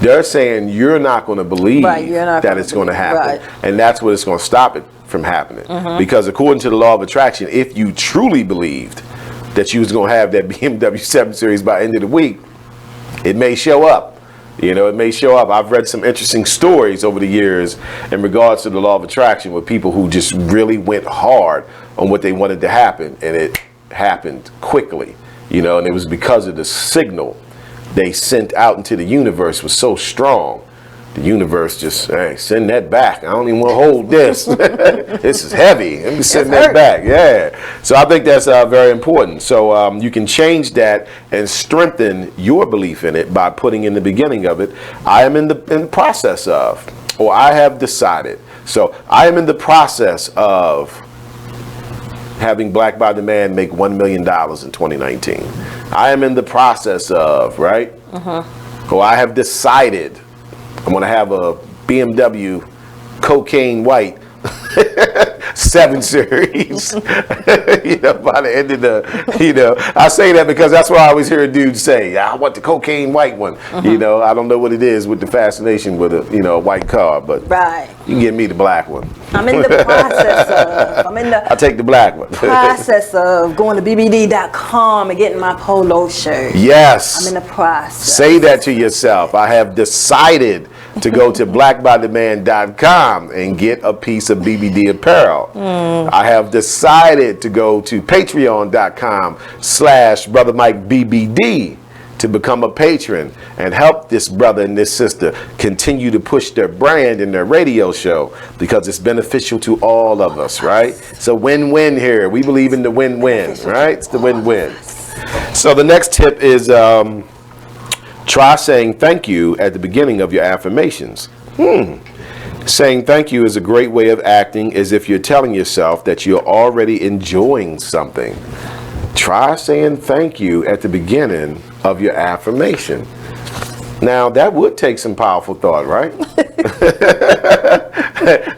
They're saying you're not going to believe that it's going to happen. And that's what it's going to stop it from happening. Because according to the law of attraction, if you truly believed that you was going to have that BMW 7 Series by the end of the week, it may show up. You know, it may show up. I've read some interesting stories over the years in regards to the law of attraction with people who just really went hard on what they wanted to happen, and it happened quickly. You know, and it was because of the signal they sent out into the universe was so strong. The universe just, hey, send that back. I don't even want to hold this. This is heavy. Let me send that back. Yeah. So I think that's very important. So you can change that and strengthen your belief in it by putting in the beginning of it, I am in the process of, or I have decided. So I am in the process of having Black by Demand make $1 million in 2019. I am in the process of, right? Or I have decided I'm going to have a BMW cocaine white 7 Series, you know, by the end of the, you know, I say that because that's what I always hear a dude say, I want the cocaine white one. You know, I don't know what it is with the fascination with a, you know, a white car, but you can give me the black one. I'm in the process of, I'll take the black one. Process of going to bbd.com and getting my polo shirt. Yes. I'm in the process. Say that to yourself. I have decided to go to blackbydemand.com and get a piece of BBD apparel. I have decided to go to patreon.com/BrotherMikeBBD to become a patron and help this brother and this sister continue to push their brand in their radio show, because it's beneficial to all of us, right? It's a win-win here. We believe in the win-win, right? It's the win-win. So the next tip is try saying thank you at the beginning of your affirmations. Saying thank you is a great way of acting as if you're telling yourself that you're already enjoying something. Try saying thank you at the beginning of your affirmation. Now, that would take some powerful thought, right?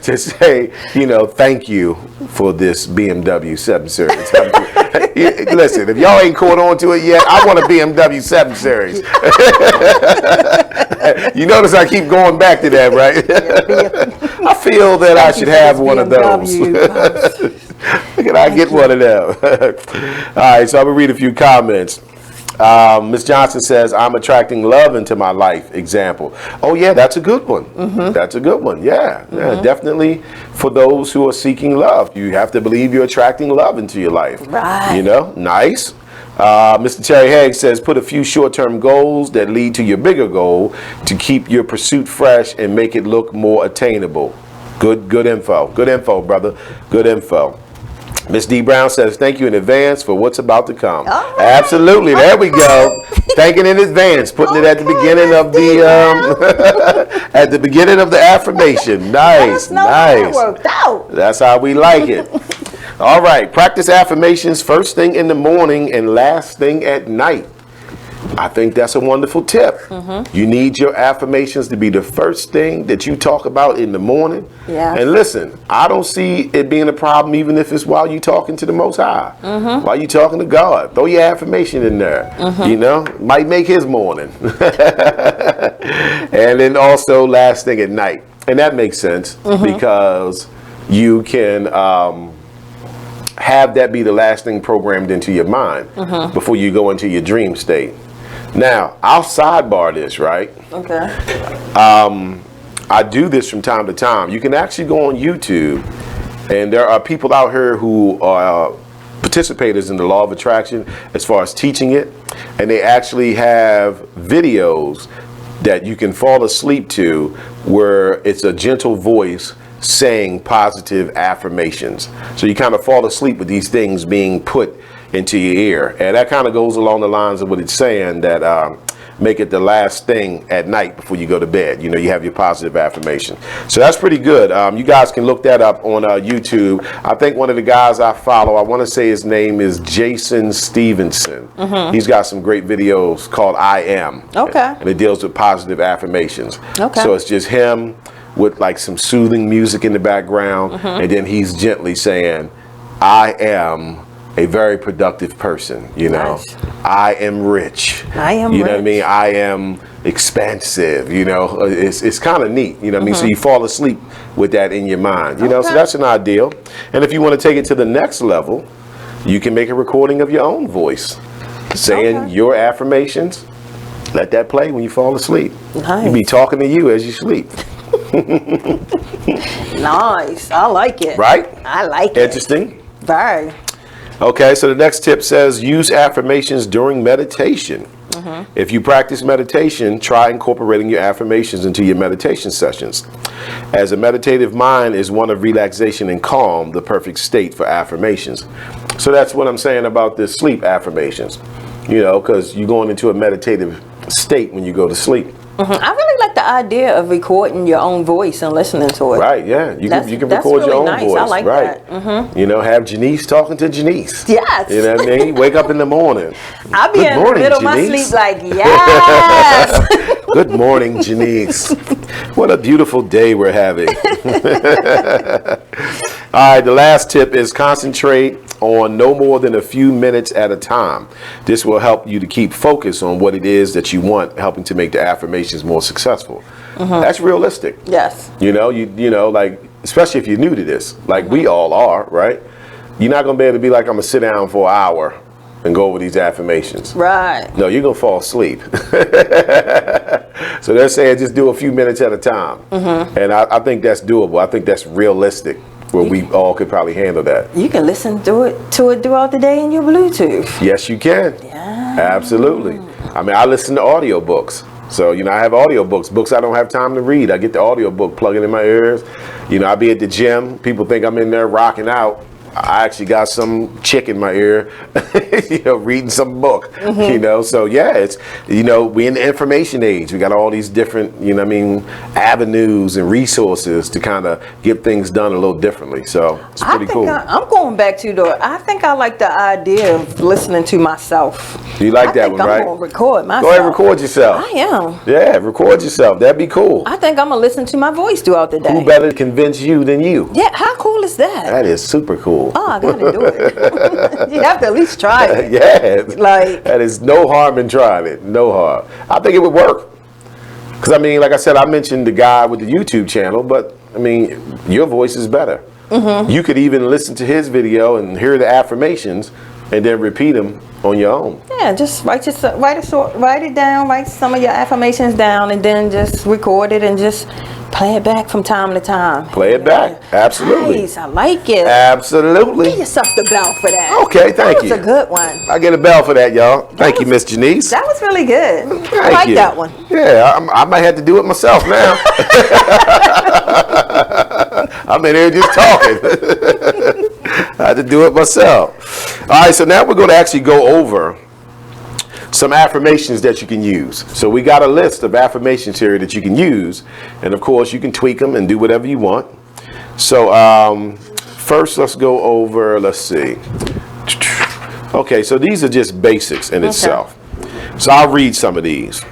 To say, you know, thank you for this BMW 7 Series. Listen, if y'all ain't caught on to it yet, I want a BMW 7 Series. You notice I keep going back to that, right? I feel that I should have one of those. Can I get one of them? All right, so I'm going to read a few comments. Ms. Johnson says, I'm attracting love into my life. Example. Oh, yeah, that's a good one. That's a good one. Yeah, definitely for those who are seeking love. You have to believe you're attracting love into your life. Right. You know, nice. Mr. Terry Haig says, put a few short-term goals that lead to your bigger goal to keep your pursuit fresh and make it look more attainable. Good info. Good info, brother. Good info. Miss D. Brown says, thank you in advance for what's about to come. Absolutely. There we go. Thanking in advance. Putting it at the beginning of the at the beginning of the affirmation. Nice. Nice. That worked out. That's how we like it. All right. Practice affirmations first thing in the morning and last thing at night. I think that's a wonderful tip. You need your affirmations to be the first thing that you talk about in the morning. Yeah. And listen, I don't see it being a problem even if it's while you're talking to the Most High, while you're talking to God. Throw your affirmation in there. You know, might make his morning. And then also last thing at night. And that makes sense because you can have that be the last thing programmed into your mind before you go into your dream state. Now, I'll sidebar this, right? Okay. I do this from time to time. You can actually go on YouTube, and there are people out here who are participators in the law of attraction as far as teaching it, and they actually have videos that you can fall asleep to where it's a gentle voice saying positive affirmations. So you kind of fall asleep with these things being put into your ear, and that kind of goes along the lines of what it's saying, that make it the last thing at night before you go to bed. You know, you have your positive affirmation. So that's pretty good. You guys can look that up on YouTube. I think one of the guys I follow, I want to say his name is Jason Stevenson. He's got some great videos called I Am. Okay. And it deals with positive affirmations. Okay. So it's just him with like some soothing music in the background, and then he's gently saying, I am a very productive person, you know. Nice. I am rich. I am You know what I rich. mean? I am expansive, you know. It's kind of neat, you know what I mean? So you fall asleep with that in your mind, you know. So that's an ideal. And if you want to take it to the next level, you can make a recording of your own voice saying your affirmations. Let that play when you fall asleep. Nice. You be talking to you as you sleep. Nice. I like it. Right? I like it. Interesting. Very. Okay, so the next tip says use affirmations during meditation. If you practice meditation, try incorporating your affirmations into your meditation sessions, as a meditative mind is one of relaxation and calm, the perfect state for affirmations. So that's what I'm saying about the sleep affirmations, you know, because you're going into a meditative state when you go to sleep. I really like the idea of recording your own voice and listening to it. Right, yeah. You can that's record really your own nice. voice. I like right. that. You know, have Janice talking to Janice. Yes. You know what I mean? Wake up in the morning. I'll be Good in morning, the middle of my Janice. sleep like, yes. Good morning, Janice. What a beautiful day we're having. All right, the last tip is concentrate on no more than a few minutes at a time. This will help you to keep focus on what it is that you want, helping to make the affirmations more successful. That's realistic. Yes. You know, you know, like, especially if you're new to this, like we all are, right? You're not gonna be able to be like, I'm gonna sit down for an hour and go over these affirmations. Right. No, you're gonna fall asleep. So they're saying just do a few minutes at a time. And I think that's doable. I think that's realistic, where we all could probably handle that. You can listen to it throughout the day in your Bluetooth. Yes, you can. Yeah. Absolutely. I mean, I listen to audiobooks. So, you know, I have audiobooks, books I don't have time to read. I get the audiobook, plug it in my ears. You know, I be at the gym. People think I'm in there rocking out. I actually got some chick in my ear, you know, reading some book, you know. So, yeah, it's, you know, we in the information age. We got all these different, you know what I mean, avenues and resources to kind of get things done a little differently. So, it's pretty cool. I'm going back to I think I like the idea of listening to myself. You like that one, right? I'm going to record myself. Go ahead and record yourself. I am. Yeah, record yourself. That'd be cool. I think I'm going to listen to my voice throughout the day. Who better to convince you than you? Yeah, how cool is that? That is super cool. Oh, I gotta do it. You have to at least try it. Yeah. Like, that is no harm in trying it. No harm. I think it would work. Because, I mean, like I said, I mentioned the guy with the YouTube channel, but, I mean, your voice is better. You could even listen to his video and hear the affirmations and then repeat them on your own. yeah, just write it down, write some of your affirmations down, and then just record it and just play it back from time to time. Play it back. Absolutely. Nice, I like it. Absolutely. Give yourself the bell for that. Okay, thank you. That was a good one. I get a bell for that, y'all. Thank you, Miss Janice. That was really good. I Thank like you. that one. Yeah, I might have to do it myself now. I'm in here just talking. I had to do it myself. All right, so now we're going to actually go over some affirmations that you can use. So we got a list of affirmations here that you can use, and of course you can tweak them and do whatever you want. So first let's go over, let's see. Okay, so these are just basics in itself. So I'll read some of these.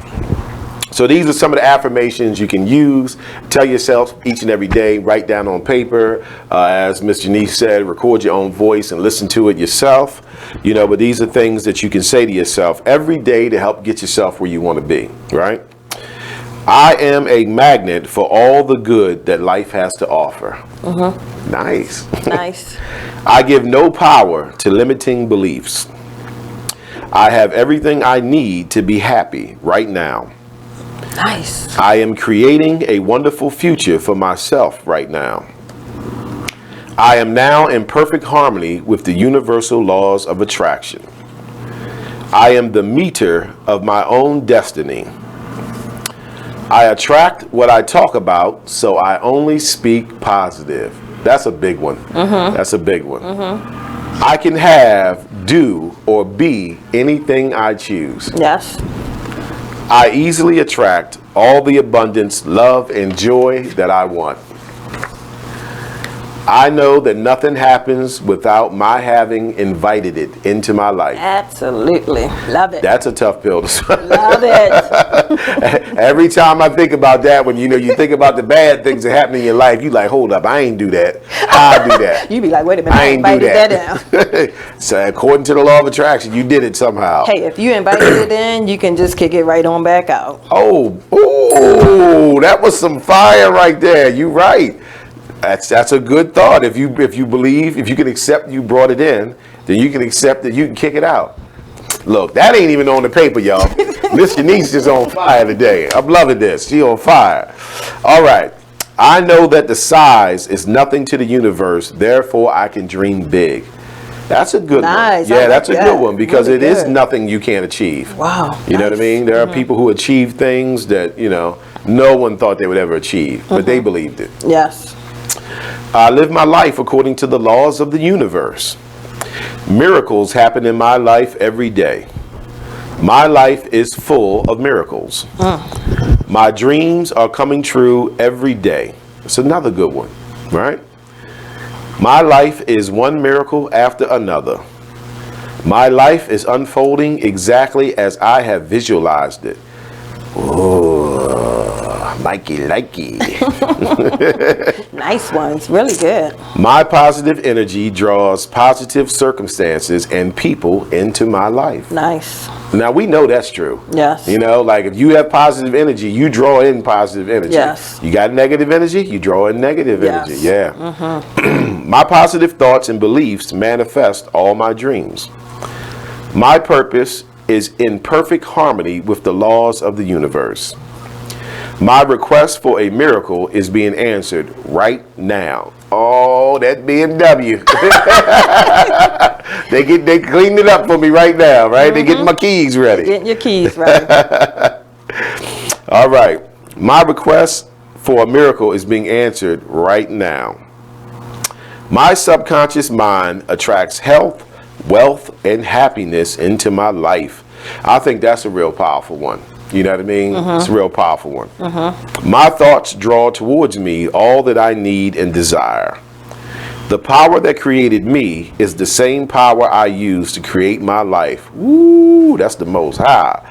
So these are some of the affirmations you can use. Tell yourself each and every day, write down on paper. As Miss Janice said, record your own voice and listen to it yourself. You know, but these are things that you can say to yourself every day to help get yourself where you want to be, right? I am a magnet for all the good that life has to offer. Nice. Nice. I give no power to limiting beliefs. I have everything I need to be happy right now. Nice. I am creating a wonderful future for myself right now. I am now in perfect harmony with the universal laws of attraction. I am the meter of my own destiny. I attract what I talk about, so I only speak positive. That's a big one. That's a big one. I can have, do, or be anything I choose. Yes. I easily attract all the abundance, love, and joy that I want. I know that nothing happens without my having invited it into my life. Absolutely. Love it. That's a tough pill to swallow. Love it. Every time I think about that, when you think about the bad things that happen in your life, you like, hold up, I ain't do that. I do that. You be like, wait a minute, I ain't do invited that. that down. So according to the law of attraction, you did it somehow. Hey, if you invited it in, you can just kick it right on back out. Oh, that was some fire right there. You right. That's a good thought. If you believe, if you can accept you brought it in, then you can accept that you can kick it out. Look, that ain't even on the paper, y'all. Miss Janice is on fire today. I'm loving this. She on fire. All right. I know that the size is nothing to the universe, therefore I can dream big. That's a good one. Yeah, that's a good one because it is nothing you can't achieve. Wow. You know what I mean? There are people who achieve things that, no one thought they would ever achieve, but they believed it. Yes. I live my life according to the laws of the universe. Miracles happen in my life every day. My life is full of miracles. My dreams are coming true every day. It's another good one, right? My life is one miracle after another. My life is unfolding exactly as I have visualized it. Mikey likey. Nice ones. Really good. My positive energy draws positive circumstances and people into my life. Nice. Now we know that's true. Yes. Like if you have positive energy, you draw in positive energy. Yes. You got negative energy, you draw in negative energy. Yeah. My positive thoughts and beliefs manifest all my dreams. My purpose is in perfect harmony with the laws of the universe. My request for a miracle is being answered right now. Oh, that BMW. They cleaned it up for me right now, right? They getting my keys ready. Getting your keys ready. All right. My request for a miracle is being answered right now. My subconscious mind attracts health, wealth, and happiness into my life. I think that's a real powerful one. You know what I mean? It's a real powerful one. My thoughts draw towards me all that I need and desire. The power that created me is the same power I use to create my life. Woo, that's the most high.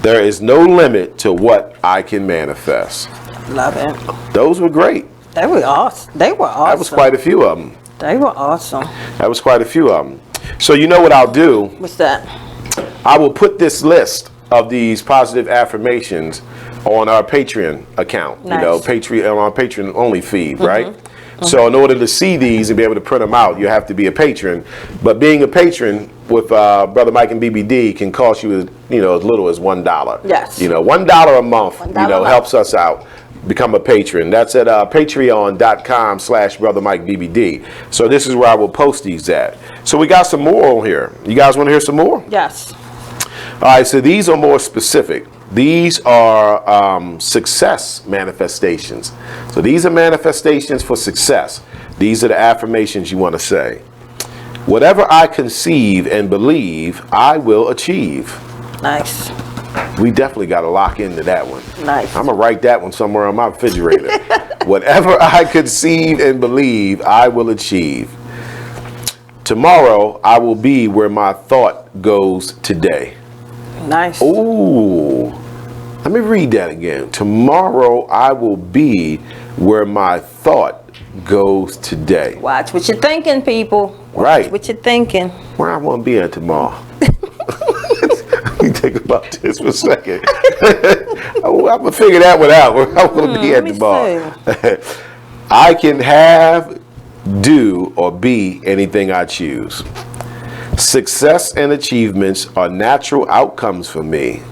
There is no limit to what I can manifest. Love it. Those were great. They were awesome. They were awesome. That was quite a few of them. They were awesome. That was quite a few of them. So you know what I'll do? What's that? I will put this list of these positive affirmations on our Patreon account. Nice. Patreon on our Patreon only feed, right? So in order to see these and be able to print them out, you have to be a patron. But being a patron with Brother Mike and BBD can cost you, as little as $1. Yes. $1 a month, helps us out. Become a patron. That's at patreon.com/Brother Mike BBD. So this is where I will post these at. So we got some more on here. You guys want to hear some more? Yes. All right, so these are more specific. These are success manifestations. So these are manifestations for success. These are the affirmations you want to say. Whatever I conceive and believe, I will achieve. Nice. We definitely got to lock into that one. Nice. I'm going to write that one somewhere on my refrigerator. Whatever I conceive and believe, I will achieve. Tomorrow, I will be where my thought goes today. Nice. Ooh. Let me read that again. Tomorrow, I will be where my thought goes today. Watch what you're thinking, people. Right. What you're thinking. Where I want to be at tomorrow. Let me think about this for a second. I'm going to figure that one out. Where I want to be at tomorrow. I can have, do, or be anything I choose. Success and achievements are natural outcomes for me.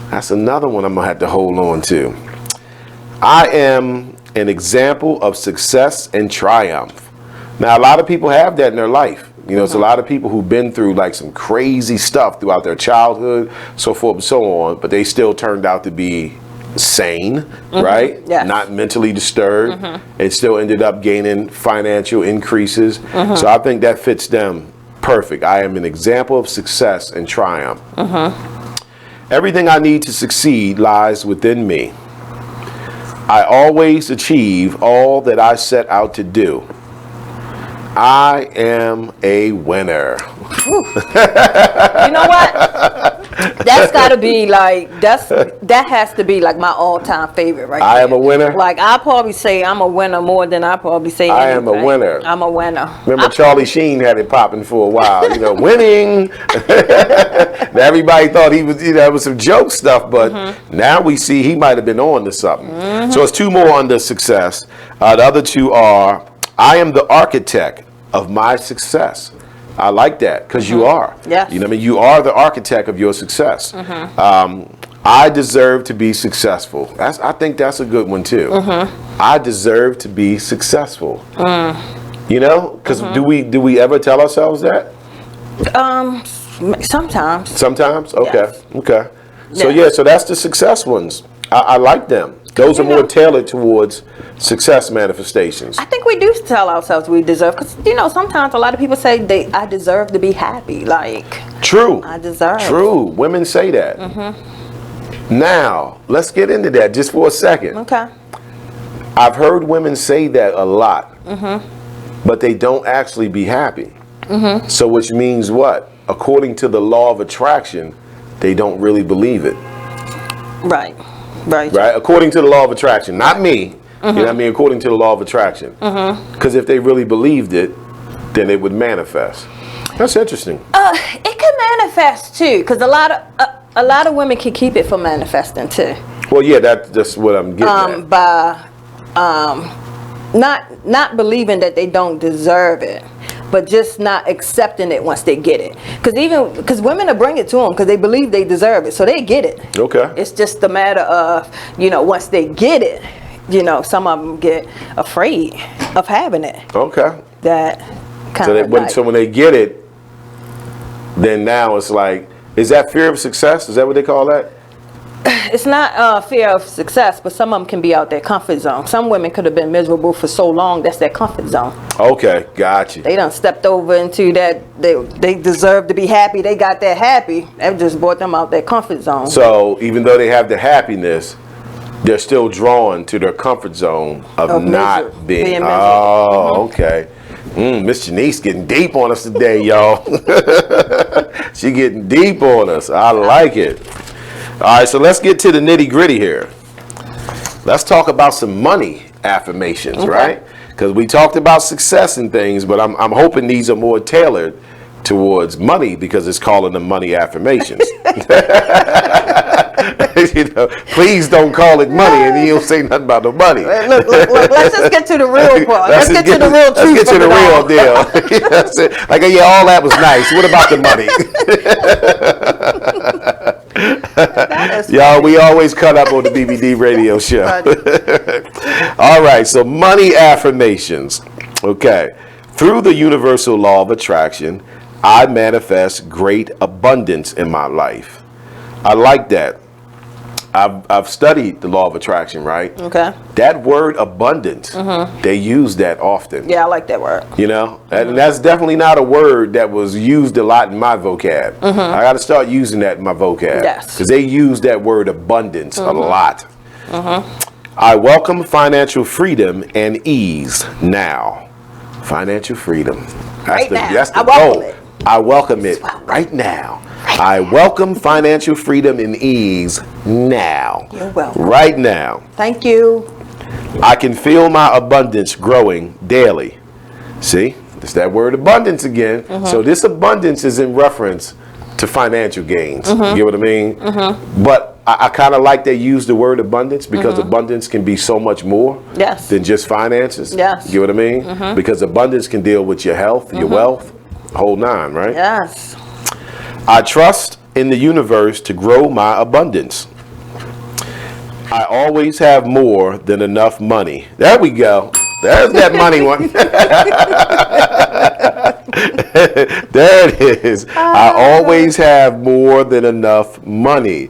That's another one I'm going to have to hold on to. I am an example of success and triumph. Now, a lot of people have that in their life. You know, it's a lot of people who've been through like some crazy stuff throughout their childhood, so forth and so on, but they still turned out to be sane, right? Yes. Not mentally disturbed, and still ended up gaining financial increases. So I think that fits them perfect. I am an example of success and triumph. Everything I need to succeed lies within me. I always achieve all that I set out to do. I am a winner. You know what? That's got to be like, that has to be like my all-time favorite right I am a winner? Like, I probably say I'm a winner more than I probably say I am a winner. I'm a winner. Remember Charlie Sheen had it popping for a while, you know, winning. Everybody thought he was, you know, it was some joke stuff, but now we see he might have been on to something. So it's two more under success. The other two are, I am the architect of my success. I like that, because you are. Yes. You know what I mean? You are the architect of your success. I deserve to be successful. I think that's a good one too. I deserve to be successful. You know, because do we ever tell ourselves that? Sometimes. Sometimes? Okay. Yes. Okay. So yeah, so that's the success ones. I like them. Those are more tailored towards success manifestations. I think we do tell ourselves we deserve, because, you know, sometimes a lot of people say I deserve to be happy. Like, true. I deserve. True. Women say that. Now, let's get into that just for a second. Okay. I've heard women say that a lot, but they don't actually be happy. So which means what? According to the law of attraction, they don't really believe it. Right. Right. According to the law of attraction, not me. You know what I mean? According to the law of attraction. Because if they really believed it, then it would manifest. That's interesting. It can manifest too, because a lot of women can keep it from manifesting too. Well, yeah, that's what I'm getting at. By not believing that they don't deserve it, but just not accepting it once they get it. Because women will bring it to them because they believe they deserve it, so they get it. Okay. It's just a matter of, you know, once they get it, you know, some of them get afraid of having it. Okay. That kind of so when they get it, then now it's like, is that fear of success? Is that what they call that? It's not fear of success, but some of them can be out their comfort zone. Some women could have been miserable for so long, that's their comfort zone. Okay, gotcha. They done stepped over into that, they deserve to be happy, they got that happy. That just brought them out their comfort zone. So even though they have the happiness, they're still drawn to their comfort zone of not being miserable. Oh, okay. Miss Janice getting deep on us today, y'all. She getting deep on us. I like it. All right, so let's get to the nitty gritty here. Let's talk about some money affirmations, right? Because we talked about success and things, but I'm hoping these are more tailored towards money, because it's calling them money affirmations. You know, please don't call it money, and you don't say nothing about the money. Look, let's just get to the real part. Let's get to the real truth. Let's get to the real deal. Like, yeah, all that was nice. What about the money? Y'all, we always cut up on the BBD radio show. All right, so money affirmations. Okay. Through the universal law of attraction, I manifest great abundance in my life. I like that. I've studied the law of attraction, right? Okay. That word abundance, they use that often. Yeah, I like that word. You know, and that's definitely not a word that was used a lot in my vocab. I got to start using that in my vocab. Yes. Because they use that word abundance a lot. I welcome financial freedom and ease now. Financial freedom. That's the goal. I welcome it right now. I welcome financial freedom and ease now. You're welcome. Right now. Thank you. I can feel my abundance growing daily. See, it's that word abundance again. So this abundance is in reference to financial gains. You get what I mean? But I kind of like they use the word abundance, because abundance can be so much more than just finances. Yes. You get what I mean? Because abundance can deal with your health, your wealth, whole nine, right? Yes. I trust in the universe to grow my abundance. I always have more than enough money. There we go. There's that money one. There it is. I always have more than enough money.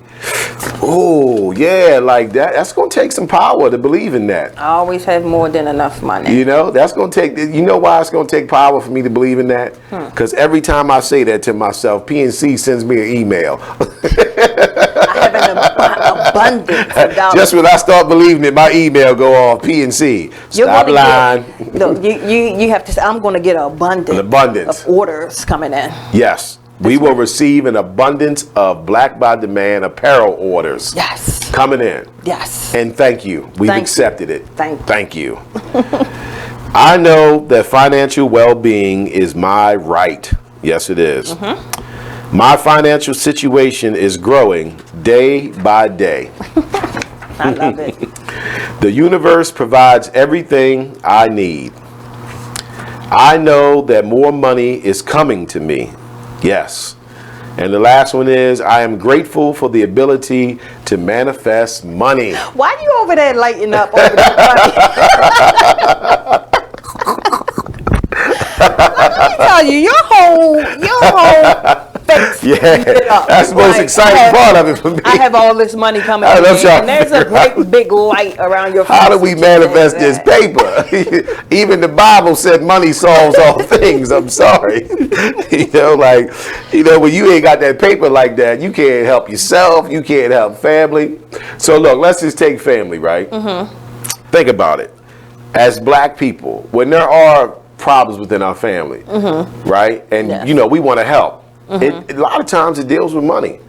Oh, yeah, like that. That's going to take some power to believe in that. I always have more than enough money. You know, that's going to take, you know why it's going to take power for me to believe in that? Because every time I say that to myself, PNC sends me an email. I have an abundance of dollars. Just when I start believing it, my email go off, PNC. Stop lying. You have to say, I'm going to get an abundance of orders coming in. Yes. We will receive an abundance of Black by Demand apparel orders. Yes. Coming in. Yes. And thank you. We've accepted it. Thank you. I know that financial well-being is my right. Yes, it is. My financial situation is growing day by day. I love it. The universe provides everything I need. I know that more money is coming to me. Yes. And the last one is, I am grateful for the ability to manifest money. Why are you over there lighting up over the money? Let me tell you, your whole face. Yeah, that's the most exciting part of it for me. I have all this money coming in, and there's a great big light around your face. How do we manifest this paper? Even the Bible said money solves all things. I'm sorry. When you ain't got that paper like that, you can't help yourself. You can't help family. So look, let's just take family, right? Think about it. As Black people, when there are problems within our family, right? And we want to help. A lot of times it deals with money.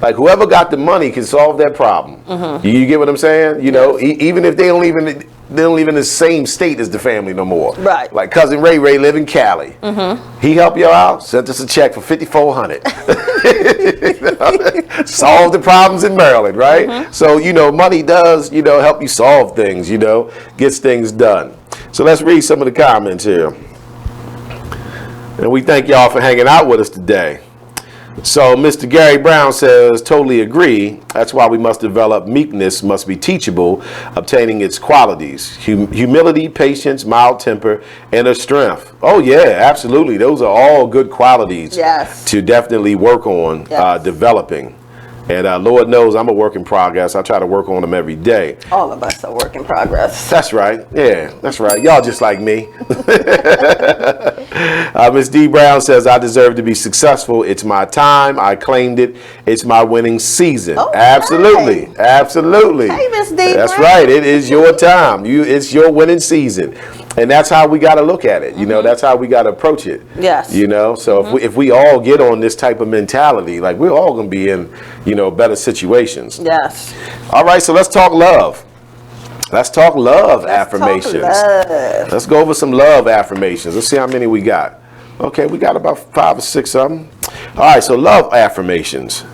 Like whoever got the money can solve that problem. You get what I'm saying? Even if they don't live in the same state as the family no more. Right. Like cousin Ray live in Cali. He helped you out, sent us a check for $5,400. Solve the problems in Maryland, right? So money does help you solve things. Gets things done. So let's read some of the comments here. And we thank y'all for hanging out with us today. So Mr. Gary Brown says, totally agree. That's why we must develop meekness, must be teachable, obtaining its qualities. Humility, patience, mild temper, inner strength. Oh yeah, absolutely. Those are all good qualities to definitely work on developing. And Lord knows I'm a work in progress. I try to work on them every day. All of us are work in progress. That's right. Yeah, that's right. Y'all just like me. Ms. D. Brown says, I deserve to be successful. It's my time. I claimed it. It's my winning season. Okay. Absolutely. Absolutely. Hey, Ms. D. That's right. It is your time. It's your winning season. And that's how we got to look at it. That's how we got to approach it. Yes. So if we all get on this type of mentality, like we're all going to be in, better situations. Yes. All right. So let's talk love. Let's talk love affirmations. Let's go over some love affirmations. Let's see how many we got. Okay. We got about 5 or 6 of them. All right. So love affirmations.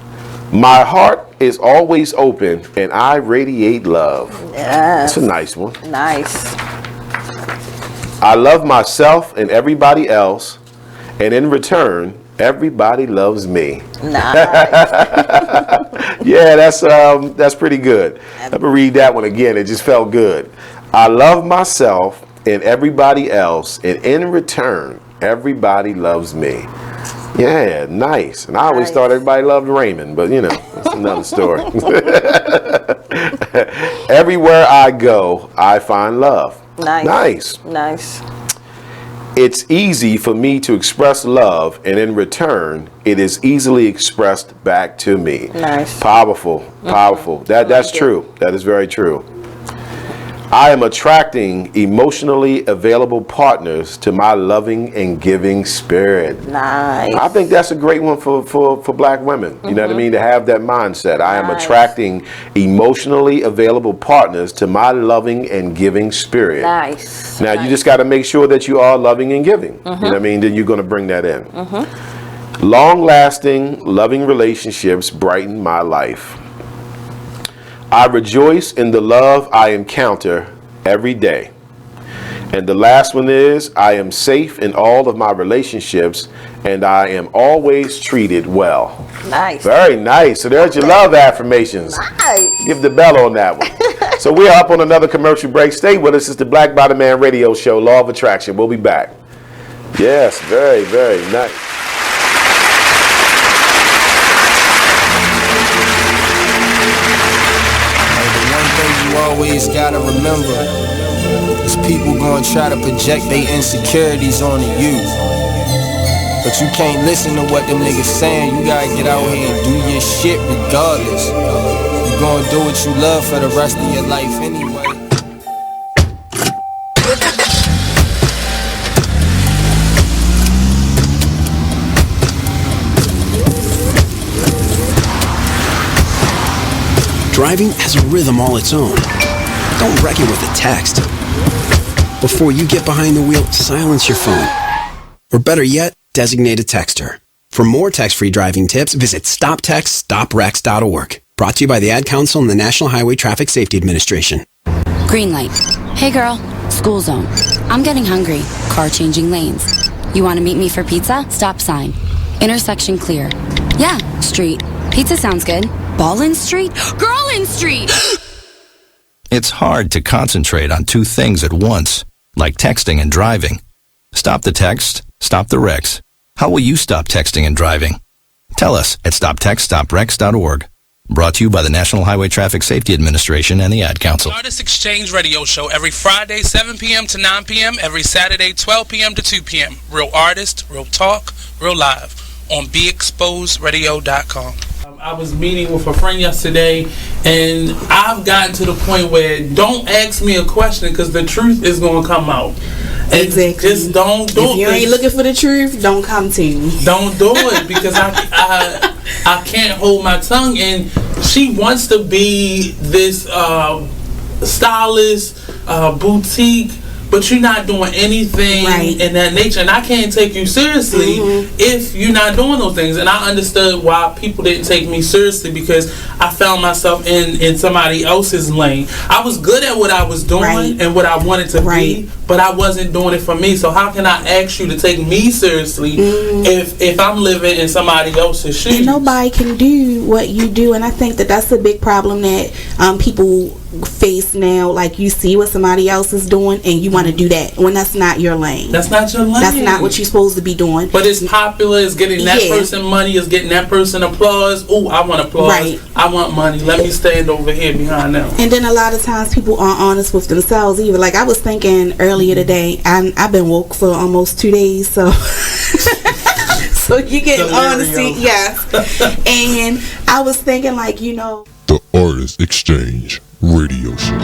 My heart is always open and I radiate love. Yes. That's a nice one. Nice. I love myself and everybody else, and in return, everybody loves me. Nice. Yeah, that's pretty good. Let me read that one again. It just felt good. I love myself and everybody else, and in return, everybody loves me. Yeah, nice. And I always thought everybody loved Raymond, but that's another story. Everywhere I go, I find love. Nice. It's easy for me to express love, and in return, it is easily expressed back to me. Nice. Powerful. That's true. That is very true. I am attracting emotionally available partners to my loving and giving spirit. Nice. I think that's a great one for Black women. You know what I mean? To have that mindset. I am attracting emotionally available partners to my loving and giving spirit. Nice. Now, you just got to make sure that you are loving and giving. You know what I mean? Then you're going to bring that in. Long-lasting, loving relationships brighten my life. I rejoice in the love I encounter every day. And the last one is, I am safe in all of my relationships and I am always treated well. Nice. Very nice. So there's your love affirmations. Nice. Give the bell on that one. So we're up on another commercial break. Stay with us. It's the Black Bottom Man Radio Show, Law of Attraction. We'll be back. Yes, very, very nice. Always gotta remember is people gonna try to project their insecurities onto you, but you can't listen to what them niggas saying. You gotta get out here and do your shit regardless. You gonna do what you love for the rest of your life anyway. Driving has a rhythm all its own. Don't wreck it with a text. Before you get behind the wheel, silence your phone. Or better yet, designate a texter. For more text-free driving tips, visit stoptextstoprex.org. Brought to you by the Ad Council and the National Highway Traffic Safety Administration. Green light. Hey girl, school zone. I'm getting hungry. Car changing lanes. You want to meet me for pizza? Stop sign. Intersection clear. Yeah, street. Pizza sounds good. Ballin' Street? Girlin' Street! It's hard to concentrate on two things at once, like texting and driving. Stop the text, stop the wrecks. How will you stop texting and driving? Tell us at stoptextstoprex.org. Brought to you by the National Highway Traffic Safety Administration and the Ad Council. Artist Exchange Radio Show every Friday, 7 p.m. to 9 p.m., every Saturday, 12 p.m. to 2 p.m. Real artist, real talk, real live on BeExposedRadio.com. I was meeting with a friend yesterday, and I've gotten to the point where don't ask me a question because the truth is going to come out. Exactly. Just don't do it. If you ain't looking for the truth, don't come to me. Don't do it because I can't hold my tongue. And she wants to be this stylist, boutique, but you're not doing anything in that nature, and I can't take you seriously if you're not doing those things. And I understood why people didn't take me seriously because I found myself in somebody else's lane. I was good at what I was doing and what I wanted to be, but I wasn't doing it for me. So how can I ask you to take me seriously if I'm living in somebody else's shoes? And nobody can do what you do, and I think that that's a big problem that people face now. Like, you see what somebody else is doing and you want to do that when that's not your lane. That's not your lane. That's not what you're supposed to be doing. But it's popular, it's getting that person money, it's getting that person applause. Oh, I want applause. I want money. Let me stand over here behind them. And then a lot of times people aren't honest with themselves either. Like, I was thinking earlier today, I've been woke for almost 2 days, so so you get honesty, yes. And I was thinking, like, the Artist Exchange Radio Show.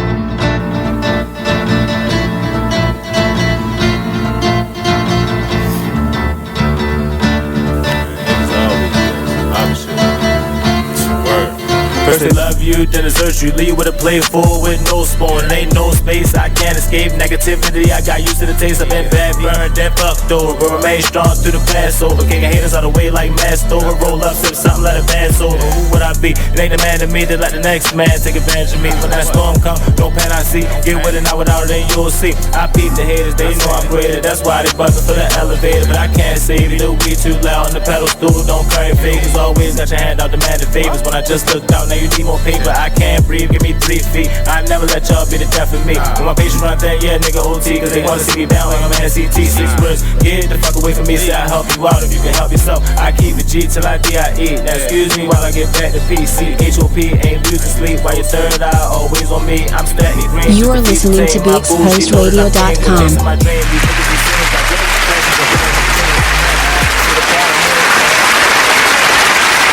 First they love you, then desert you. Leave with a plate full with no spoon. Ain't no space, I can't escape negativity. I got used to the taste. I've been bad, burned and fucked over, but remain strong through the past over. Kicking haters out of the way like masked over. Roll up, sip something, let it pass over. Who would I be? It ain't the man to me that let the next man take advantage of me. When that storm come, no pan I see. Get with it, not without it, then you'll see. I peep the haters, they know I'm greater. That's why they buzzing for the elevator, but I can't save you. The weed too loud on the pedal stool. Don't carry favors. Always got your hand out demanding favors. When I just looked out, now you need more paper. I can't breathe, give me 3 feet. I never let y'all be the death of me. When my patients run that, yeah, nigga OT, cause they wanna see me down like I'm an CT. 6 words, get the fuck away from me, say I help you out. If you can help yourself, I keep it G till I DIE. Now excuse me while I get back to PC. HOP ain't losing sleep while your third eye always on me. I'm steady green. You are listening to BeExposedRadio.com.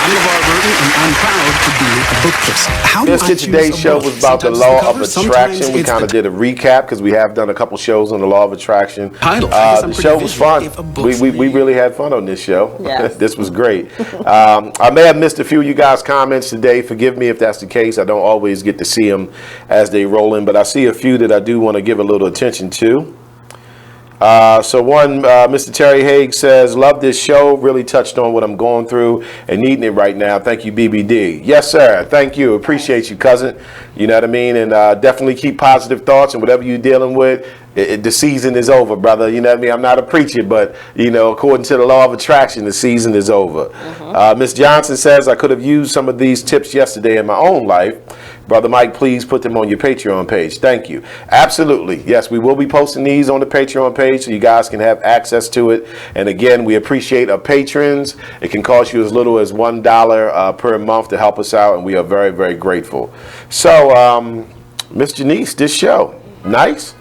And I'm proud to be a book person. How do I choose Today's show was about the law of attraction. We kind of did a recap because we have done a couple shows on the law of attraction. The show was fun. We really had fun on this show. Yes. This was great. I may have missed a few of you guys' comments today. Forgive me if that's the case. I don't always get to see them as they roll in, but I see a few that I do want to give a little attention to. Mr. Terry Haig says, love this show, really touched on what I'm going through and needing it right now. Thank you, BBD. Yes, sir. Thank you. Appreciate you, cousin. You know what I mean? And definitely keep positive thoughts, and whatever you're dealing with, the season is over, brother. You know what I mean? I'm not a preacher, but, according to the law of attraction, the season is over. Miss Johnson says, I could have used some of these tips yesterday in my own life. Brother Mike, please put them on your Patreon page. Thank you. Absolutely. Yes, we will be posting these on the Patreon page so you guys can have access to it. And again, we appreciate our patrons. It can cost you as little as $1 per month to help us out, and we are very, very grateful. So, Miss Janice, this show, nice?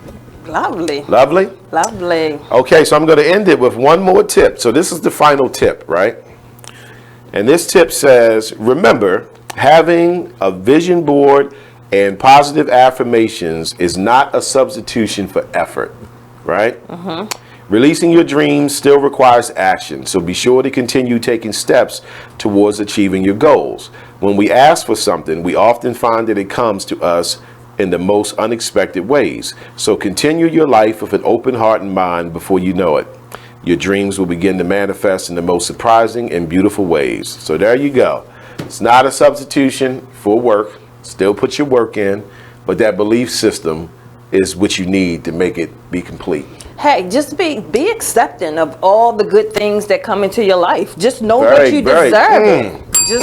Lovely. Lovely? Lovely. Okay, so I'm going to end it with one more tip. So this is the final tip, right? And this tip says, remember, having a vision board and positive affirmations is not a substitution for effort, right? Releasing your dreams still requires action, so be sure to continue taking steps towards achieving your goals. When we ask for something, we often find that it comes to us in the most unexpected ways. So continue your life with an open heart and mind before you know it. Your dreams will begin to manifest in the most surprising and beautiful ways. So there you go. It's not a substitution for work. Still put your work in, but that belief system is what you need to make it be complete. Hey, just be accepting of all the good things that come into your life. Just know that you deserve it. Just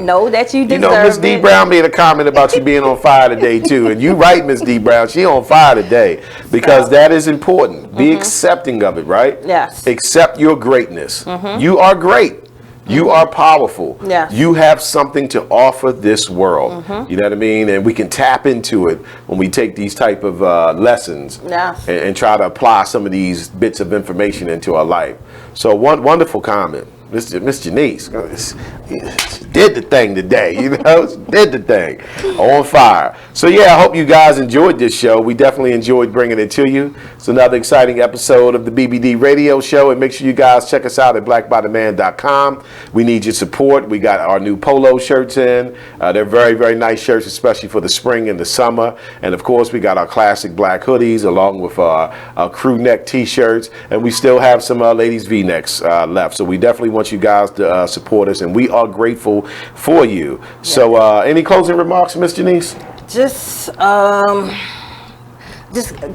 know that you deserve it. You know, Miss D. Brown made a comment about you being on fire today, too. And you right, Miss D. Brown. She on fire today because that is important. Be accepting of it, right? Yes. Accept your greatness. You are great. You are powerful. Yes. You have something to offer this world. You know what I mean? And we can tap into it when we take these type of lessons and try to apply some of these bits of information into our life. So wonderful comment. Miss Janice, she did the thing today, you know, she did the thing, on fire. So yeah, I hope you guys enjoyed this show. We definitely enjoyed bringing it to you. It's another exciting episode of the BBD Radio Show, and make sure you guys check us out at blackbytheman.com. We need your support. We got our new polo shirts in. They're very, very nice shirts, especially for the spring and the summer. And of course, we got our classic black hoodies along with our crew neck t-shirts, and we still have some ladies V-necks left. So we definitely want you guys to support us, and we are grateful for you. So any closing remarks, Miss Janice? Just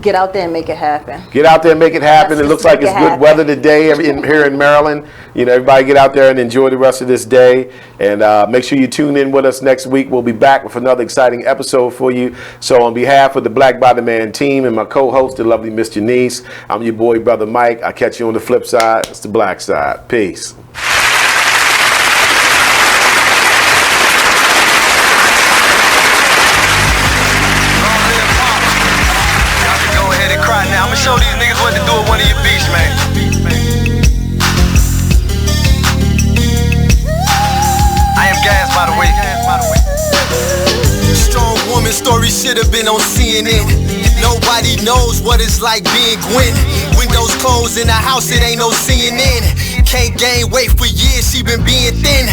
get out there and make it happen. Get out there and make it happen. It looks like it's good weather today here in Maryland. You know, everybody get out there and enjoy the rest of this day. And make sure you tune in with us next week. We'll be back with another exciting episode for you. So on behalf of the Black by the Man team and my co-host, the lovely Miss Janice, I'm your boy, Brother Mike. I'll catch you on the flip side. It's the black side. Peace. I'ma show these niggas what to do with one of your beats, man. I am Gas, by the way. Strong woman story should have been on CNN. Nobody knows what it's like being Gwen. Windows closed in the house, it ain't no CNN. Can't gain weight for years, she been being thin.